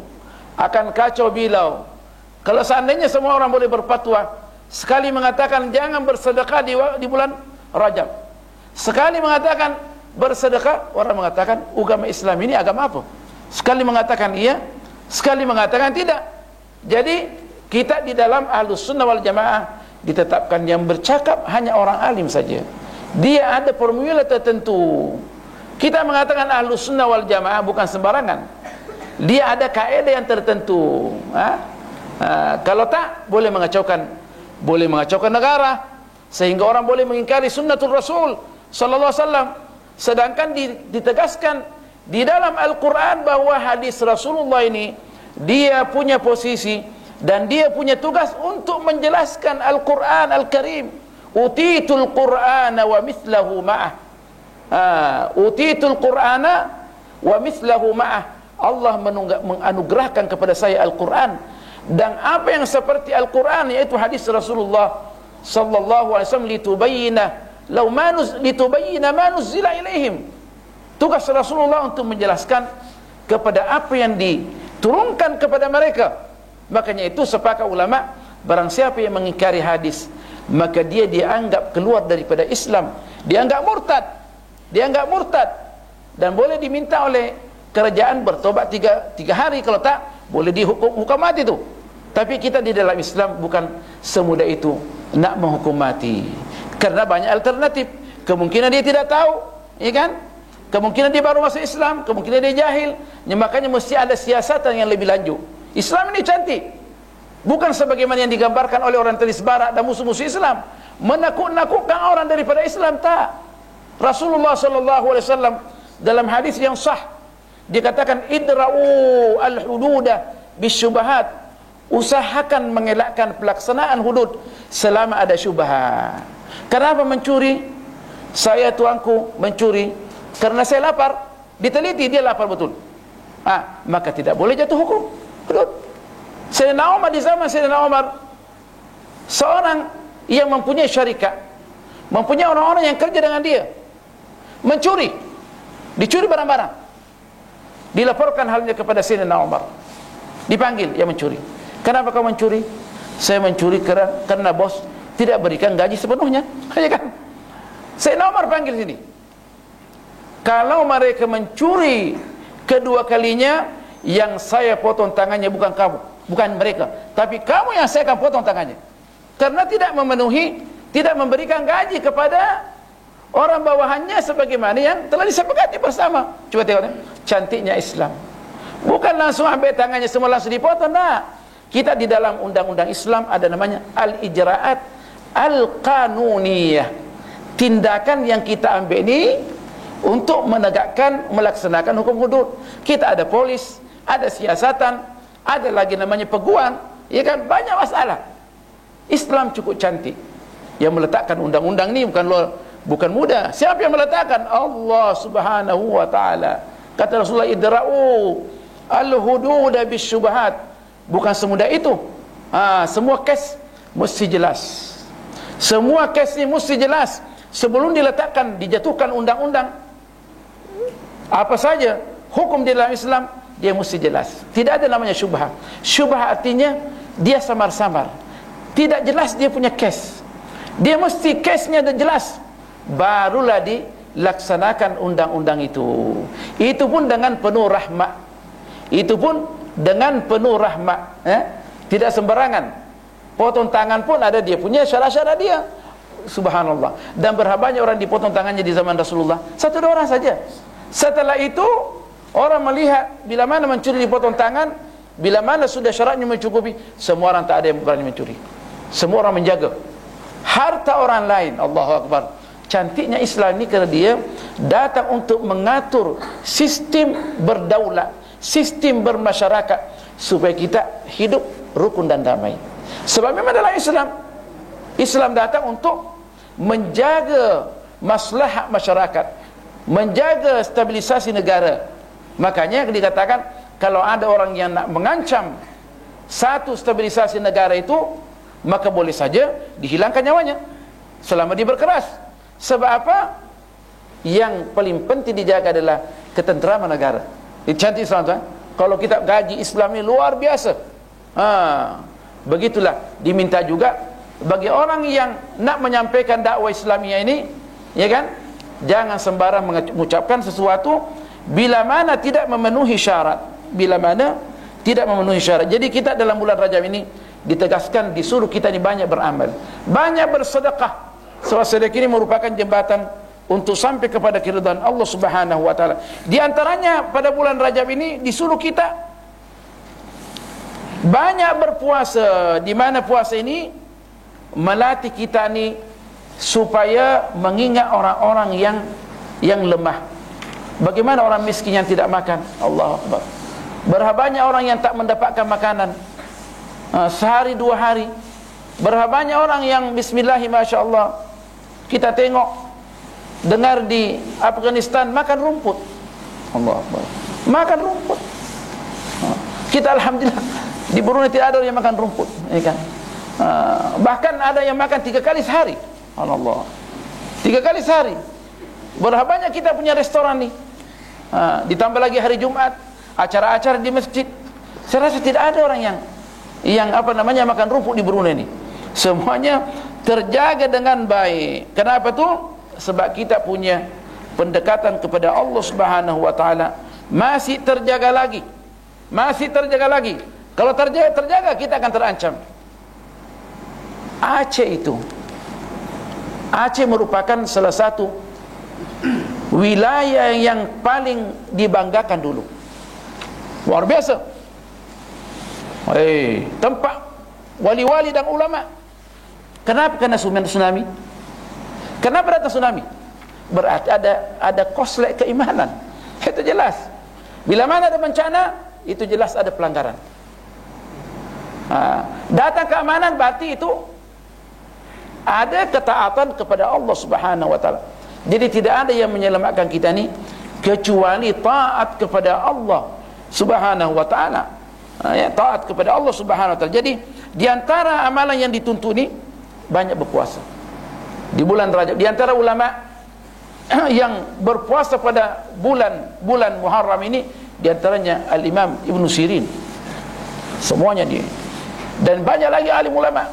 Kalau seandainya semua orang boleh berfatwa, sekali mengatakan jangan bersedekah di bulan Rajab, sekali mengatakan bersedekah, orang mengatakan agama Islam ini agama apa? Sekali mengatakan iya, sekali mengatakan tidak. Jadi kita di dalam Ahlus Sunnah wal Jamaah ditetapkan yang bercakap hanya orang alim saja. Dia ada formula tertentu. Kita mengatakan Ahlus Sunnah wal Jamaah bukan sembarangan. Dia ada kaedah yang tertentu. Kalau tak, boleh mengacaukan negara, sehingga orang boleh mengingkari sunnatul Rasul sallallahu alaihi wasallam. Sedangkan ditegaskan di dalam Al-Quran bahwa hadis Rasulullah ini dia punya posisi dan dia punya tugas untuk menjelaskan Al-Quran Al-Karim. Utitul Qur'ana wa mithlahu ma'ah. Utitul Qur'ana wa mithlahu ma'ah. Allah menganugerahkan kepada saya Al-Quran dan apa yang seperti Al-Quran, yaitu hadis Rasulullah sallallahu alaihi wasallam, litubayyina ma nuzila ilaihim. Tugas Rasulullah untuk menjelaskan kepada apa yang diturunkan kepada mereka. Makanya itu sepakat ulama, barang siapa yang mengingkari hadis, maka dia dianggap keluar daripada Islam, dianggap murtad, dan boleh diminta oleh kerajaan bertobat tiga hari, kalau tak boleh dihukum mati itu. Tapi kita di dalam Islam bukan semudah itu nak menghukum mati, karena banyak alternatif. Kemungkinan dia tidak tahu, ya kan? Kemungkinan dia baru masuk Islam, kemungkinan dia jahil. Makanya mesti ada siasatan yang lebih lanjut. Islam ini cantik, bukan sebagaimana yang digambarkan oleh orang telis barat dan musuh-musuh Islam, menakut-nakutkan orang daripada Islam. Tak. Rasulullah sallallahu alaihi wasallam dalam hadis yang sah, dia katakan idra'u al-hududa bisyubahat, usahakan mengelakkan pelaksanaan hudud selama ada syubhat. Kenapa mencuri? Saya tuanku mencuri karena saya lapar. Diteliti, dia lapar betul. Maka tidak boleh jatuh hukum hudud. Sayyidina Umar, di zaman Sayyidina Umar, seorang yang mempunyai syarikat, mempunyai orang-orang yang kerja dengan dia, mencuri, dicuri barang-barang, dilaporkan halnya kepada Sayyidina Umar. Dipanggil, yang mencuri. Kenapa kau mencuri? Saya mencuri karena bos tidak berikan gaji sepenuhnya. Ya kan? Sayyidina Umar panggil sini. Kalau mereka mencuri kedua kalinya, yang saya potong tangannya bukan kamu, bukan mereka, tapi kamu yang saya akan potong tangannya, karena tidak memenuhi, tidak memberikan gaji kepada orang bawahannya sebagaimana yang telah disepakati bersama. Coba tengok cantiknya Islam. Bukan langsung ambil tangannya semua langsung dipotong. Nah, kita di dalam undang-undang Islam ada namanya al-ijra'at al-qanuniyah. Tindakan yang kita ambil ini untuk menegakkan, melaksanakan hukum hudud. Kita ada polis, ada siasatan, ada lagi namanya peguam, ya kan? Banyak masalah. Islam cukup cantik yang meletakkan undang-undang ini, bukan Bukan mudah. Siapa yang meletakkan? Allah Subhanahu wa taala. Kata Rasulullah, idra'u al-hududa bisyubhat. Bukan semudah itu. Semua kes mesti jelas. Semua kes ini mesti jelas sebelum diletakkan, dijatuhkan undang-undang apa saja hukum di dalam Islam, dia mesti jelas. Tidak ada namanya syubhat. Syubhat artinya dia samar-samar, tidak jelas dia punya kes. Dia mesti kesnya dah jelas, barulah dilaksanakan undang-undang itu. Itu pun dengan penuh rahmat. Itu pun dengan penuh rahmat, tidak sembarangan. Potong tangan pun ada dia punya syarat-syarat dia. Subhanallah. Dan berapa banyak orang dipotong tangannya di zaman Rasulullah? 1-2 orang saja. Setelah itu orang melihat bila mana mencuri dipotong tangan, bila mana sudah syaratnya mencukupi, semua orang tak ada yang berani mencuri. Semua orang menjaga harta orang lain. Allahu Akbar. Cantiknya Islam ini kerana dia datang untuk mengatur sistem berdaulat, sistem bermasyarakat, supaya kita hidup rukun dan damai. Sebab memang dalam Islam datang untuk menjaga maslahat masyarakat, menjaga stabilisasi negara. Makanya dikatakan kalau ada orang yang nak mengancam satu stabilisasi negara itu, maka boleh saja dihilangkan nyawanya selama dia berkeras. Sebab apa? Yang paling penting dijaga adalah ketenteraman negara. Itu cantik Islam, tuan. Kalau kita gaji Islam ini luar biasa. Begitulah diminta juga bagi orang yang nak menyampaikan dakwah Islamiyah ini, ya kan? Jangan sembarang mengucapkan sesuatu bila mana tidak memenuhi syarat. Bila mana tidak memenuhi syarat. Jadi kita dalam bulan Rajab ini ditegaskan, disuruh kita ini banyak beramal, banyak bersedekah. Sebab sedekah ini merupakan jembatan untuk sampai kepada keridhaan Allah Subhanahu wa taala. Di antaranya pada bulan Rajab ini disuruh kita banyak berpuasa, di mana puasa ini melatih kita ni supaya mengingat orang-orang yang lemah. Bagaimana orang miskin yang tidak makan? Allahu Akbar. Berapa banyak orang yang tak mendapatkan makanan sehari 2 hari. Berapa banyak orang yang bismillahi masya-Allah. Kita tengok, dengar di Afghanistan makan rumput. Allahu Akbar. Makan rumput. Kita alhamdulillah di Brunei tidak ada yang makan rumput, ya kan? Bahkan ada yang makan 3 kali sehari. Allah, 3 kali sehari. Berapa banyak kita punya restoran nih? Ditambah lagi hari Jumat, acara-acara di masjid. Saya rasa tidak ada orang yang makan rumput di Brunei ini. Semuanya terjaga dengan baik. Kenapa tuh? Sebab kita punya pendekatan kepada Allah Subhanahu wa taala masih terjaga lagi. Masih terjaga lagi. Kalau terjaga kita akan terancam. Aceh merupakan salah satu wilayah yang paling dibanggakan dulu. Luar biasa. Tempat wali-wali dan ulama. Kenapa? Karena tsunami. Kenapa datang tsunami? Berarti ada koslek keimanan. Itu jelas. Bila mana ada bencana, itu jelas ada pelanggaran. Datang keamanan berarti itu ada ketaatan kepada Allah Subhanahu wa taala. Jadi tidak ada yang menyelamatkan kita ni kecuali taat kepada Allah Subhanahu wa taala. Taat kepada Allah Subhanahu wa taala. Jadi di antara amalan yang dituntut ni banyak berpuasa di bulan Rajab. Di antara ulama yang berpuasa pada bulan Muharram ini, di antaranya Al-Imam Ibn Sirin. Semuanya dia. Dan banyak lagi alim ulama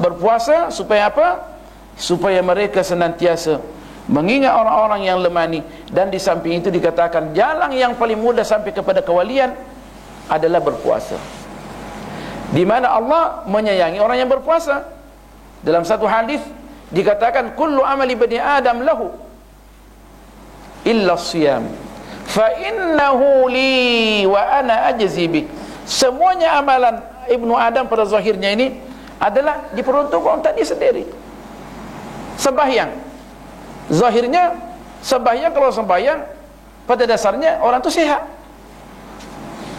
berpuasa supaya apa? Supaya mereka senantiasa mengingat orang-orang yang lemah ni. Dan di samping itu dikatakan jalan yang paling mudah sampai kepada kewalian adalah berpuasa, di mana Allah menyayangi orang yang berpuasa. Dalam satu hadis dikatakan kullu amali bani adam lahu illa siyam fa innahu li wa ana ajzi bih. Semuanya amalan Ibnu Adam pada zahirnya ini adalah diperuntukkan untuk dia sendiri. Sembahyang, zahirnya sembahyang, kalau sembahyang pada dasarnya orang tu sihat,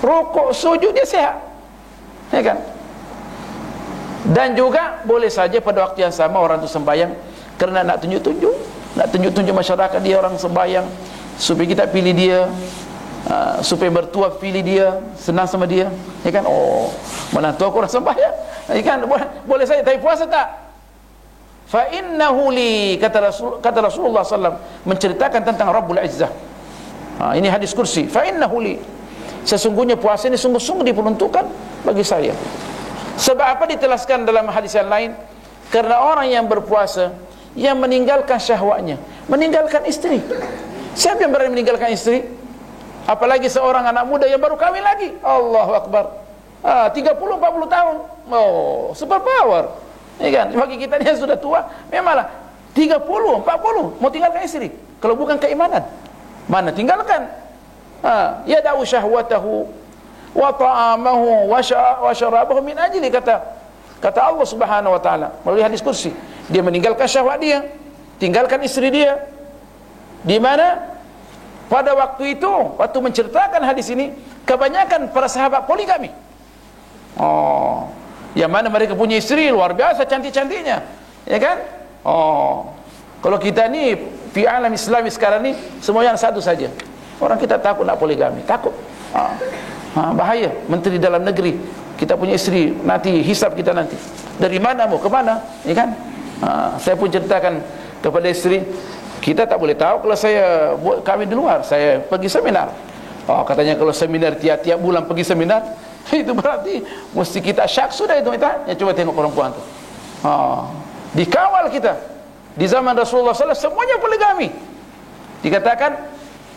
rukuk sujud dia sihat, ya kan? Dan juga boleh saja pada waktu yang sama orang tu sembahyang Kerana nak tunjuk masyarakat dia orang sembahyang, supaya kita pilih dia, supaya bertuah pilih dia, senang sama dia, ya kan? Oh, menantu aku orang sembahyang, ya kan? Boleh saya tapi puasa tak? Fa innahu li, kata Rasulullah SAW menceritakan tentang Rabbul Izzah. Ini hadis kursi. Fa innahu li, sesungguhnya puasa ini sungguh-sungguh diperuntukkan bagi saya. Sebab apa ditelaskan dalam hadis yang lain? Karena orang yang berpuasa, yang meninggalkan syahwatnya, meninggalkan istri. Siapa yang berani meninggalkan istri? Apalagi seorang anak muda yang baru kahwin lagi. Allahu Akbar. 30-40 tahun. Oh, super power. Ya kan? Bagi kita dia sudah tua, memanglah 30-40 mau tinggalkan istri. Kalau bukan keimanan, mana tinggalkan? Yada'u syahwatahu wa ta'amahu wa syarabahu min ajli, kata Allah Subhanahu wa taala melalui hadis kursi. Dia meninggalkan syahwat dia, tinggalkan istri dia. Di mana pada waktu itu, waktu menceritakan hadis ini, kebanyakan para sahabat poligami. Yang mana mereka punya istri luar biasa cantik-cantiknya, ya kan? Kalau kita ni di alam Islami sekarang ni semua yang satu saja. Orang kita takut nak poligami, takut. Bahaya. Menteri dalam negeri, kita punya istri, nanti hisap kita nanti. Dari mana mau ke mana, ya kan? Saya pun ceritakan kepada istri, kita tak boleh tahu kalau saya kami di luar, saya pergi seminar. Katanya kalau seminar tiap-tiap bulan pergi seminar, itu berarti mesti kita syak sudah itu. Ya, coba tengok perempuan tu. Dikawal kita. Di zaman Rasulullah SAW semuanya poligami. Dikatakan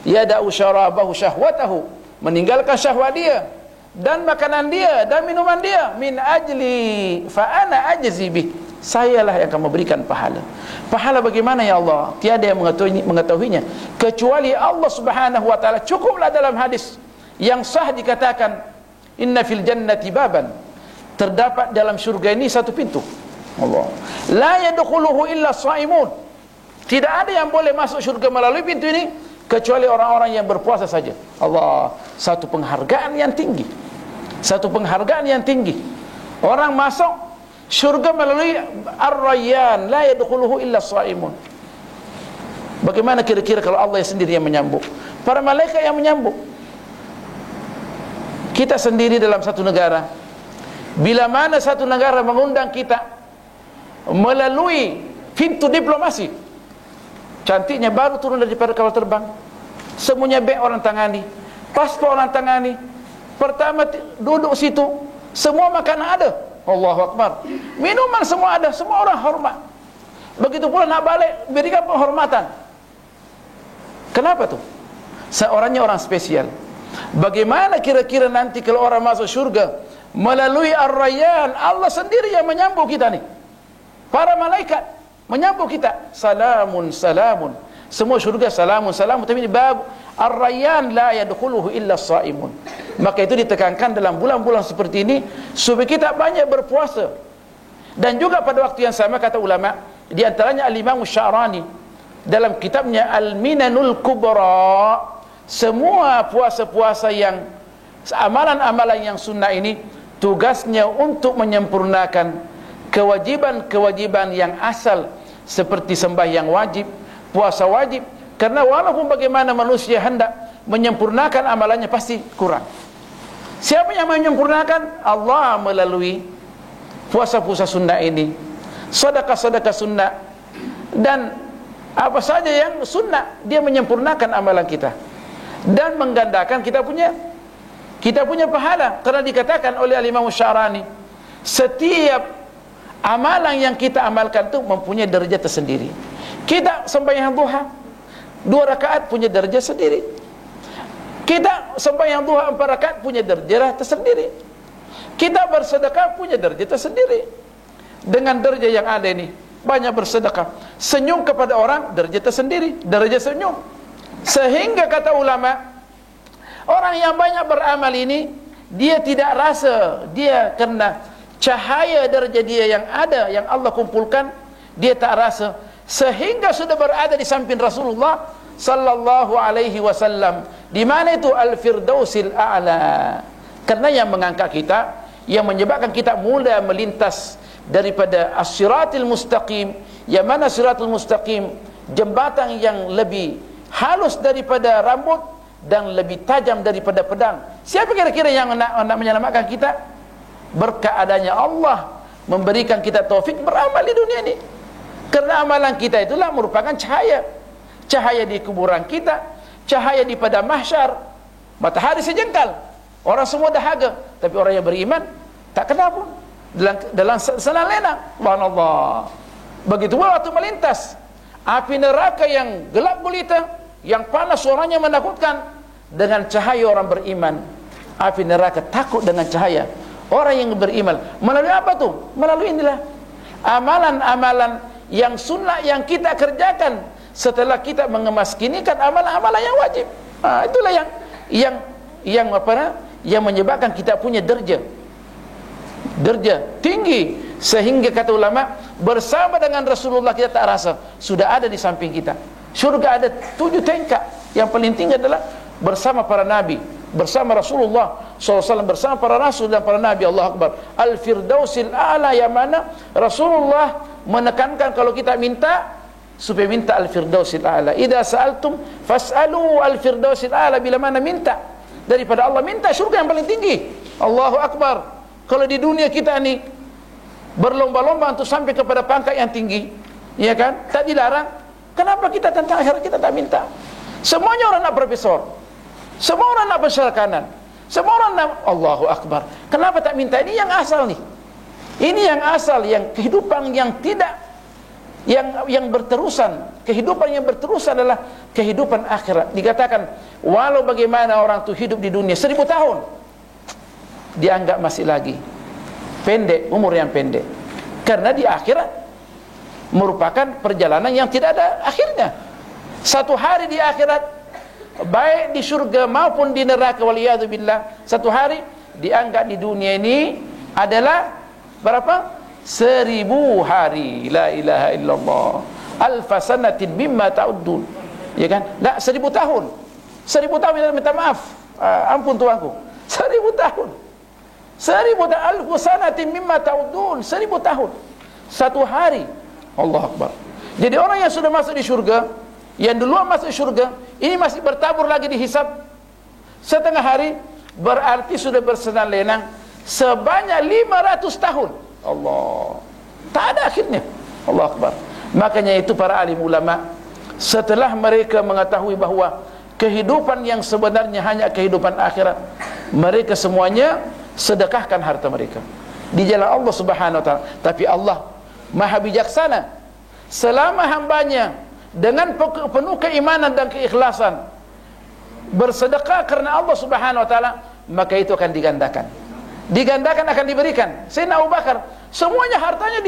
yada'u syarabahu syahwatahu, meninggalkan syahwat dia dan makanan dia dan minuman dia, min ajli fa ana ajzi bih, sayalah yang akan memberikan pahala. Pahala bagaimana ya Allah? Tiada yang mengetahuinya kecuali Allah Subhanahu wa taala. Cukuplah dalam hadis yang sah dikatakan, inna fil jannati baban, terdapat dalam syurga ini satu pintu. Allah, la yadkhuluhu illa shaimun, tidak ada yang boleh masuk syurga melalui pintu ini kecuali orang-orang yang berpuasa saja. Allah, satu penghargaan yang tinggi, satu penghargaan yang tinggi. Orang masuk syurga melalui Ar-Rayyan, la yadkhuluhu illa shaimun. Bagaimana kira-kira kalau Allah sendiri yang menyambut, para malaikat yang menyambut? Kita sendiri dalam satu negara, bila mana satu negara mengundang kita melalui pintu diplomasi, cantiknya baru turun daripada kapal terbang, semuanya beg orang tangani, paspor orang tangani, pertama duduk situ, semua makanan ada, Allahu Akbar, minuman semua ada, semua orang hormat. Begitu pula nak balik, berikan penghormatan. Kenapa tuh? Seorangnya orang spesial. Bagaimana kira-kira nanti kalau orang masuk syurga melalui Ar-Rayyan, Allah sendiri yang menyambut kita nih, para malaikat menyambut kita, salamun salamun, semua syurga salamun salamun, tapi di bab Ar-Rayyan la yadkhuluhu illa shaimun. Maka itu ditekankan dalam bulan-bulan seperti ini supaya kita banyak berpuasa. Dan juga pada waktu yang sama, kata ulama, di antaranya Al-Imam Syarani dalam kitabnya Al-Minanul Kubra, semua puasa-puasa yang amalan-amalan yang sunnah ini tugasnya untuk menyempurnakan kewajiban-kewajiban yang asal, seperti sembahyang wajib, puasa wajib. Karena walaupun bagaimana manusia hendak menyempurnakan amalannya, pasti kurang. Siapa yang menyempurnakan? Allah melalui puasa-puasa sunnah ini, sedekah-sedekah sunnah, dan apa saja yang sunnah, dia menyempurnakan amalan kita dan menggandakan kita punya pahala. Karena dikatakan oleh Al-Imam Syarani, setiap amalan yang kita amalkan itu mempunyai derajat tersendiri. Kita sembahyang duha 2 rakaat punya derajat sendiri. Kita sembahyang duha 4 rakaat punya derajat tersendiri. Kita bersedekah punya derajat tersendiri. Dengan derajat yang ada ini, banyak bersedekah, senyum kepada orang, derajat tersendiri, derajat senyum. Sehingga kata ulama, orang yang banyak beramal ini, dia tidak rasa, dia kerana cahaya derajat dia yang ada, yang Allah kumpulkan, dia tak rasa, sehingga sudah berada di samping Rasulullah sallallahu alaihi wasallam. Di mana itu? Al-Firdausil A'la. Karena yang mengangkat kita, yang menyebabkan kita mula melintas daripada as-siratil mustaqim. Yang mana siratul mustaqim? Jembatan yang lebih halus daripada rambut dan lebih tajam daripada pedang. Siapa kira-kira yang nak menyelamatkan kita? Berkat adanya Allah memberikan kita taufik beramal di dunia ini. Kerana amalan kita itulah merupakan cahaya. Cahaya di kuburan kita, cahaya di padang mahsyar. Matahari sejengkal, orang semua dahaga, tapi orang yang beriman tak kena pun. Dalam senang lenang. Subhanallah. Begitu pula waktu melintas api neraka yang gelap gulita, yang panas suaranya menakutkan, dengan cahaya orang beriman, api neraka takut dengan cahaya orang yang beriman. Melalui apa tu? Melalui inilah amalan-amalan yang sunnah yang kita kerjakan setelah kita mengemaskinikan amalan-amalan yang wajib. Itulah yang menyebabkan kita punya derja tinggi, sehingga kata ulama, bersama dengan Rasulullah kita tak rasa sudah ada di samping kita. Syurga ada 7 tingkat. Yang paling tinggi adalah bersama para nabi, bersama Rasulullah SAW, bersama para rasul dan para nabi. Allah Akbar. Al-Firdausil A'la, yang mana Rasulullah menekankan kalau kita minta, supaya minta Al-Firdausil A'la. Idza sa'altum fas'alu Al-Firdausil A'la. Bila mana minta daripada Allah, minta syurga yang paling tinggi. Allahu Akbar. Kalau di dunia kita ni berlomba-lomba untuk sampai kepada pangkat yang tinggi, ya kan, tak dilarang, kenapa kita tentang akhirat kita tak minta? Semuanya orang nak profesor, semua orang nak besar kanan, semua orang nak Allahu Akbar. Kenapa tak minta? Ini yang asal nih. Ini yang asal, yang kehidupan yang tidak, yang berterusan. Kehidupan yang berterusan adalah kehidupan akhirat. Dikatakan walau bagaimana orang tu hidup di dunia 1000 tahun, dianggap masih lagi pendek, umur yang pendek. Karena di akhirat merupakan perjalanan yang tidak ada akhirnya. Satu hari di akhirat, baik di syurga maupun di neraka, waliyadzubillah, satu hari dianggap di dunia ini adalah berapa? 1000 hari. La ilaha illallah. Alfa sanatin mimma ta'uddun. Ya kan? Tak, 1000 tahun. 1000 tahun, minta maaf, ampun tuanku, 1000 tahun. 1000 tahun. Alfu sanatin mimma ta'uddun. 1000 tahun. Satu hari. Allah Akbar. Jadi orang yang sudah masuk di syurga, yang duluan masuk syurga, ini masih bertabur lagi dihisab setengah hari, berarti sudah bersenang lenang sebanyak 500 tahun. Allah, tak ada akhirnya. Allah Akbar. Makanya itu para alim ulama, setelah mereka mengetahui bahawa kehidupan yang sebenarnya hanya kehidupan akhirat, mereka semuanya sedekahkan harta mereka di jalan Allah Subhanahu wa taala. Tapi Allah Maha bijaksana, selama hambanya dengan penuh keimanan dan keikhlasan bersedekah karena Allah Subhanahu wa taala, maka itu akan digandakan, akan diberikan. Sayyidina Abu Bakar, semuanya hartanya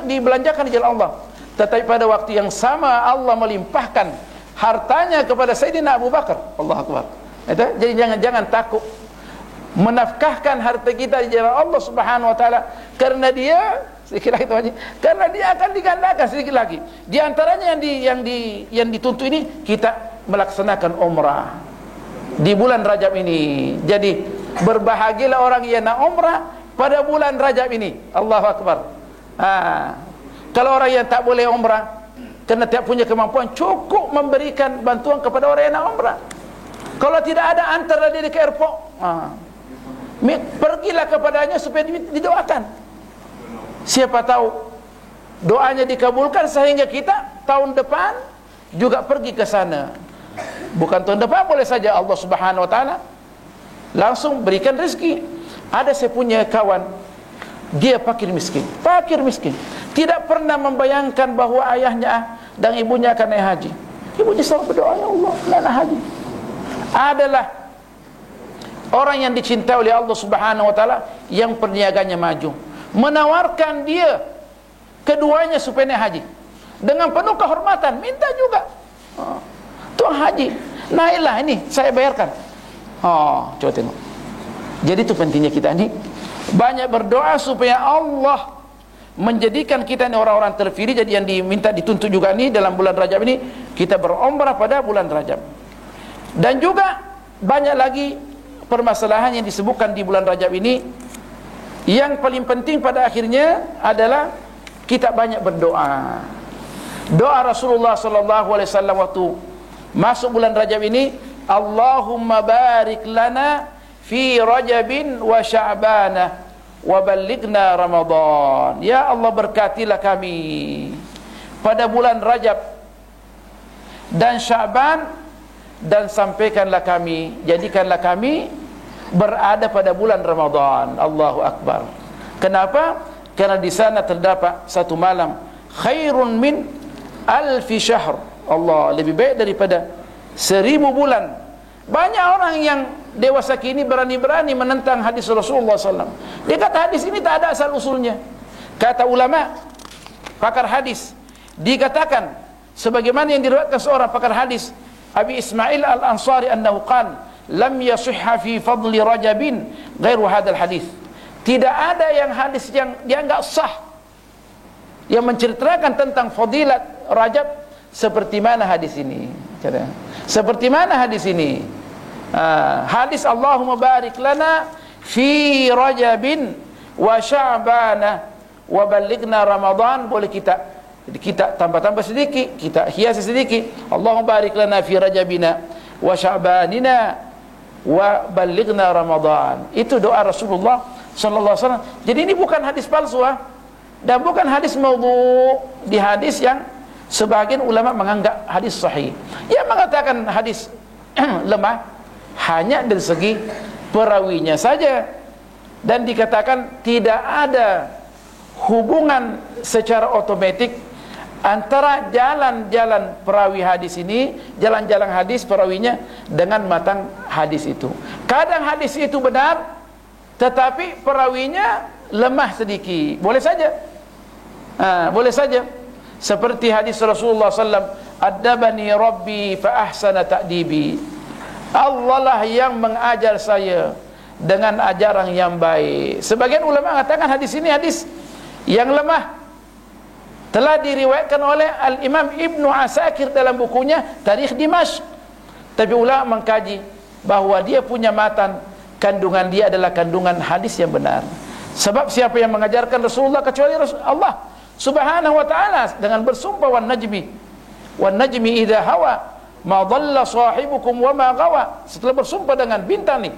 dibelanjakan di jalan Allah, tetapi pada waktu yang sama Allah melimpahkan hartanya kepada Sayyidina Abu Bakar. Allah Akbar. Jadi jangan takut menafkahkan harta kita di jalan Allah Subhanahu wa taala, karena dia sedikit lagi tuan, karena dia akan digandakan sedikit lagi. Di antaranya yang dituntut ini, kita melaksanakan umrah di bulan Rajab ini. Jadi berbahagialah orang yang nak umrah pada bulan Rajab ini. Allahu Akbar. Kalau orang yang tak boleh umrah kerana tak punya kemampuan, cukup memberikan bantuan kepada orang yang nak umrah. Kalau tidak ada, antarlah dia ke airport, pergilah kepadanya supaya didoakan. Siapa tahu doanya dikabulkan sehingga kita tahun depan juga pergi ke sana. Bukan tahun depan, boleh saja Allah Subhanahu wa taala langsung berikan rezeki. Ada saya punya kawan, dia fakir miskin, tidak pernah membayangkan bahawa ayahnya dan ibunya akan naik haji. Ibunya selalu berdoa, ya Allah, nak haji. Adalah orang yang dicintai oleh Allah Subhanahu wa taala, yang perniagaannya maju, menawarkan dia keduanya supaya naik haji dengan penuh kehormatan, minta juga, tuan haji, naiklah, ini saya bayarkan. Coba tengok. Jadi itu pentingnya kita ni banyak berdoa supaya Allah menjadikan kita ni orang-orang terpilih. Jadi yang diminta, dituntut juga ni dalam bulan Rajab ini, kita berumrah pada bulan Rajab. Dan juga banyak lagi permasalahan yang disebutkan di bulan Rajab ini, Yang paling penting pada akhirnya adalah kita banyak berdoa. Doa Rasulullah sallallahu alaihi wasallam waktu masuk bulan Rajab ini, Allahumma barik lana fi Rajabin wa Sya'bana wa ballighna Ramadan. Ya Allah, berkatilah kami pada bulan Rajab dan Sya'ban, dan sampaikanlah kami, jadikanlah kami berada pada bulan Ramadan. Allahu Akbar. Kenapa? Karena di sana terdapat satu malam khairun min alfi syahr. Allah, lebih baik daripada 1000 bulan. Banyak orang yang dewasa kini berani-berani menentang hadis Rasulullah SAW. Dia kata hadis ini tak ada asal usulnya. Kata ulama, pakar hadis, dikatakan sebagaimana yang diriwayatkan seorang pakar hadis, Abi Ismail Al-Ansari annahu qala lam yasihha fi fadli Rajabin ghairu hadzal hadis. Tidak ada yang hadis yang dianggap sah yang menceritakan tentang fadilat Rajab seperti mana hadis ini. Seperti mana hadis ini? Hadis Allahumma barik lana fi Rajabin wa Sya'bana wa ballighna Ramadan, boleh kita tambah-tambah sedikit, kita hiasi sedikit. Allahumma barik lana fi Rajabina wa Sya'banina wa ballighna Ramadan. Itu doa Rasulullah sallallahu alaihi wasallam. Jadi ini bukan hadis palsu, dan bukan hadis maudhu. Di hadis yang sebagian ulama menganggap hadis sahih, yang mengatakan hadis lemah hanya dari segi perawinya saja, dan dikatakan tidak ada hubungan secara otomatik antara jalan-jalan perawi hadis ini, jalan-jalan hadis perawinya dengan matan hadis itu. Kadang hadis itu benar tetapi perawinya lemah sedikit, boleh saja. Boleh saja. Seperti hadis Rasulullah SAW, Adabani Rabbi fa ahsana ta'dibi. Allah lah yang mengajar saya dengan ajaran yang baik. Sebagian ulama mengatakan hadis ini hadis yang lemah. Telah diriwayatkan oleh Al-Imam Ibnu Asakir dalam bukunya Tarikh Dimashq. Tapi ulama mengkaji bahawa dia punya matan, kandungan dia adalah kandungan hadis yang benar. Sebab siapa yang mengajarkan Rasulullah kecuali Allah Subhanahu wa ta'ala, dengan bersumpah wan najmi idza hawa ma dhalla sahibukum wa ma ghawa. Setelah bersumpah dengan bintang ni,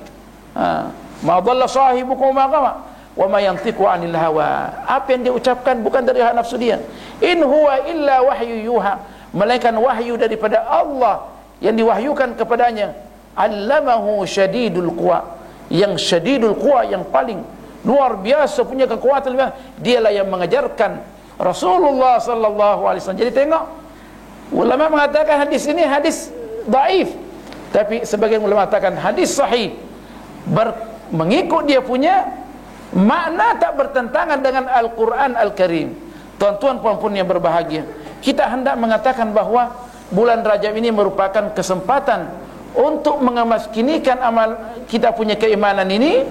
ma dhalla sahibukum wa ma ghawa wa ma yantiqu 'anil hawa. Apa yang dia ucapkan bukan dari hawa nafsu dia. In huwa illa wahyu yuha, malaikat wahyu daripada Allah yang diwahyukan kepadanya. Allamahu syadidul quwa, yang syadidul quwa, yang paling luar biasa punya kekuatan, dialah yang mengajarkan Rasulullah sallallahu alaihi wasallam. Jadi tengok, ulama mengatakan hadis ini hadis dhaif, tapi sebagian ulama mengatakan hadis sahih, mengikut dia punya makna, tak bertentangan dengan Al-Quran Al-Karim. Tuan-tuan puan-puan yang berbahagia, kita hendak mengatakan bahawa bulan Rajab ini merupakan kesempatan untuk mengemaskinikan amal kita punya keimanan ini,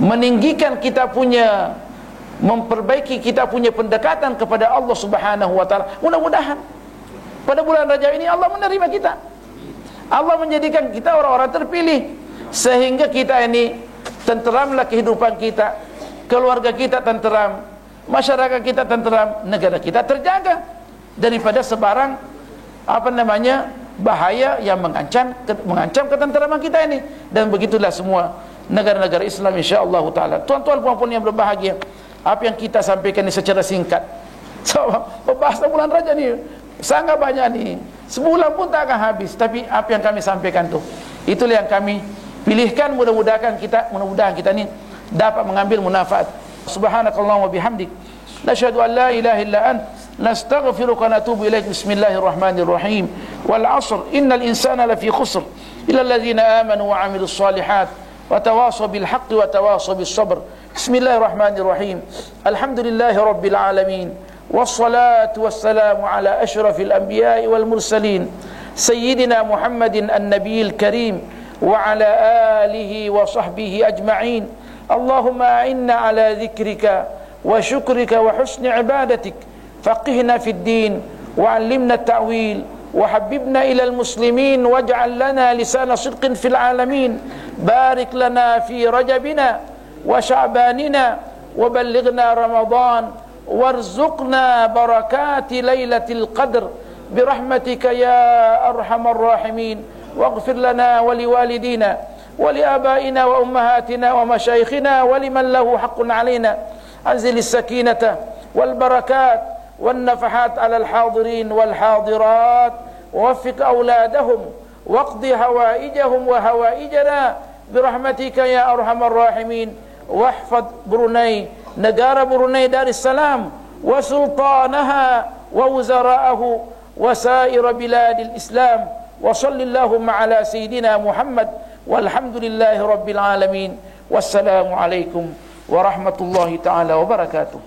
meninggikan kita punya, memperbaiki kita punya pendekatan kepada Allah Subhanahu wa ta'ala. Mudah-mudahan pada bulan Rajab ini Allah menerima kita, Allah menjadikan kita orang-orang terpilih, sehingga kita ini tenteramlah kehidupan kita, keluarga kita tenteram, masyarakat kita tenteram, negara kita terjaga daripada sebarang bahaya yang mengancam ketenteraman kita ini. Dan begitulah semua negara-negara Islam insya-Allah taala. Tuan-tuan puan-puan yang berbahagia, apa yang kita sampaikan ini secara singkat. So, pembahasan bulan Rajab ni sangat banyak ni, sebulan pun tak akan habis. Tapi apa yang kami sampaikan tu, itulah yang kami pilihkan. Mudah-mudahan kita ni dapat mengambil manfaat. Subhanakallahumma wa bihamdik, nasyhadu an la ilaha illa ant, nastaghfiruka wa natubu ilaik. Bismillahirrahmanirrahim. Wal 'ashr, innal insana lafi khusr illa alladhina amanu wa 'amilus shalihat wa tawasaw bil haqqi wa tawasaw bis sabr. Bismillahirrahmanirrahim. Alhamdulillahi rabbil alamin, wassalatu wassalamu ala asyrafil anbiya'i wal mursalin, sayyidina Muhammadin an-nabiyil karim wa ala alihi wa sahbihi ajma'in. Allahumma a'inna ala dhikrika wa syukrika wa husni ibadatik, faqihna fid din wa 'allimna at-ta'wil wa habibna ila al-muslimin waj'al lana lisana sidqin fil alamin. Barik lana fi Rajabina wa Sya'banina وبلغنا رمضان وارزقنا بركات ليلة القدر برحمتك يا أرحم الراحمين واغفر لنا ولوالدينا ولآبائنا وأمهاتنا ومشايخنا ولمن له حق علينا أنزل السكينة والبركات والنفحات على الحاضرين والحاضرات ووفق أولادهم واقض هوائجهم وهوائجنا برحمتك يا أرحم الراحمين واحفظ بروني negara Brunei Darussalam وسلطانها ووزراءه وسائر بلاد الإسلام وصل اللهم على سيدنا محمد والحمد لله رب العالمين والسلام عليكم ورحمة الله تعالى وبركاته.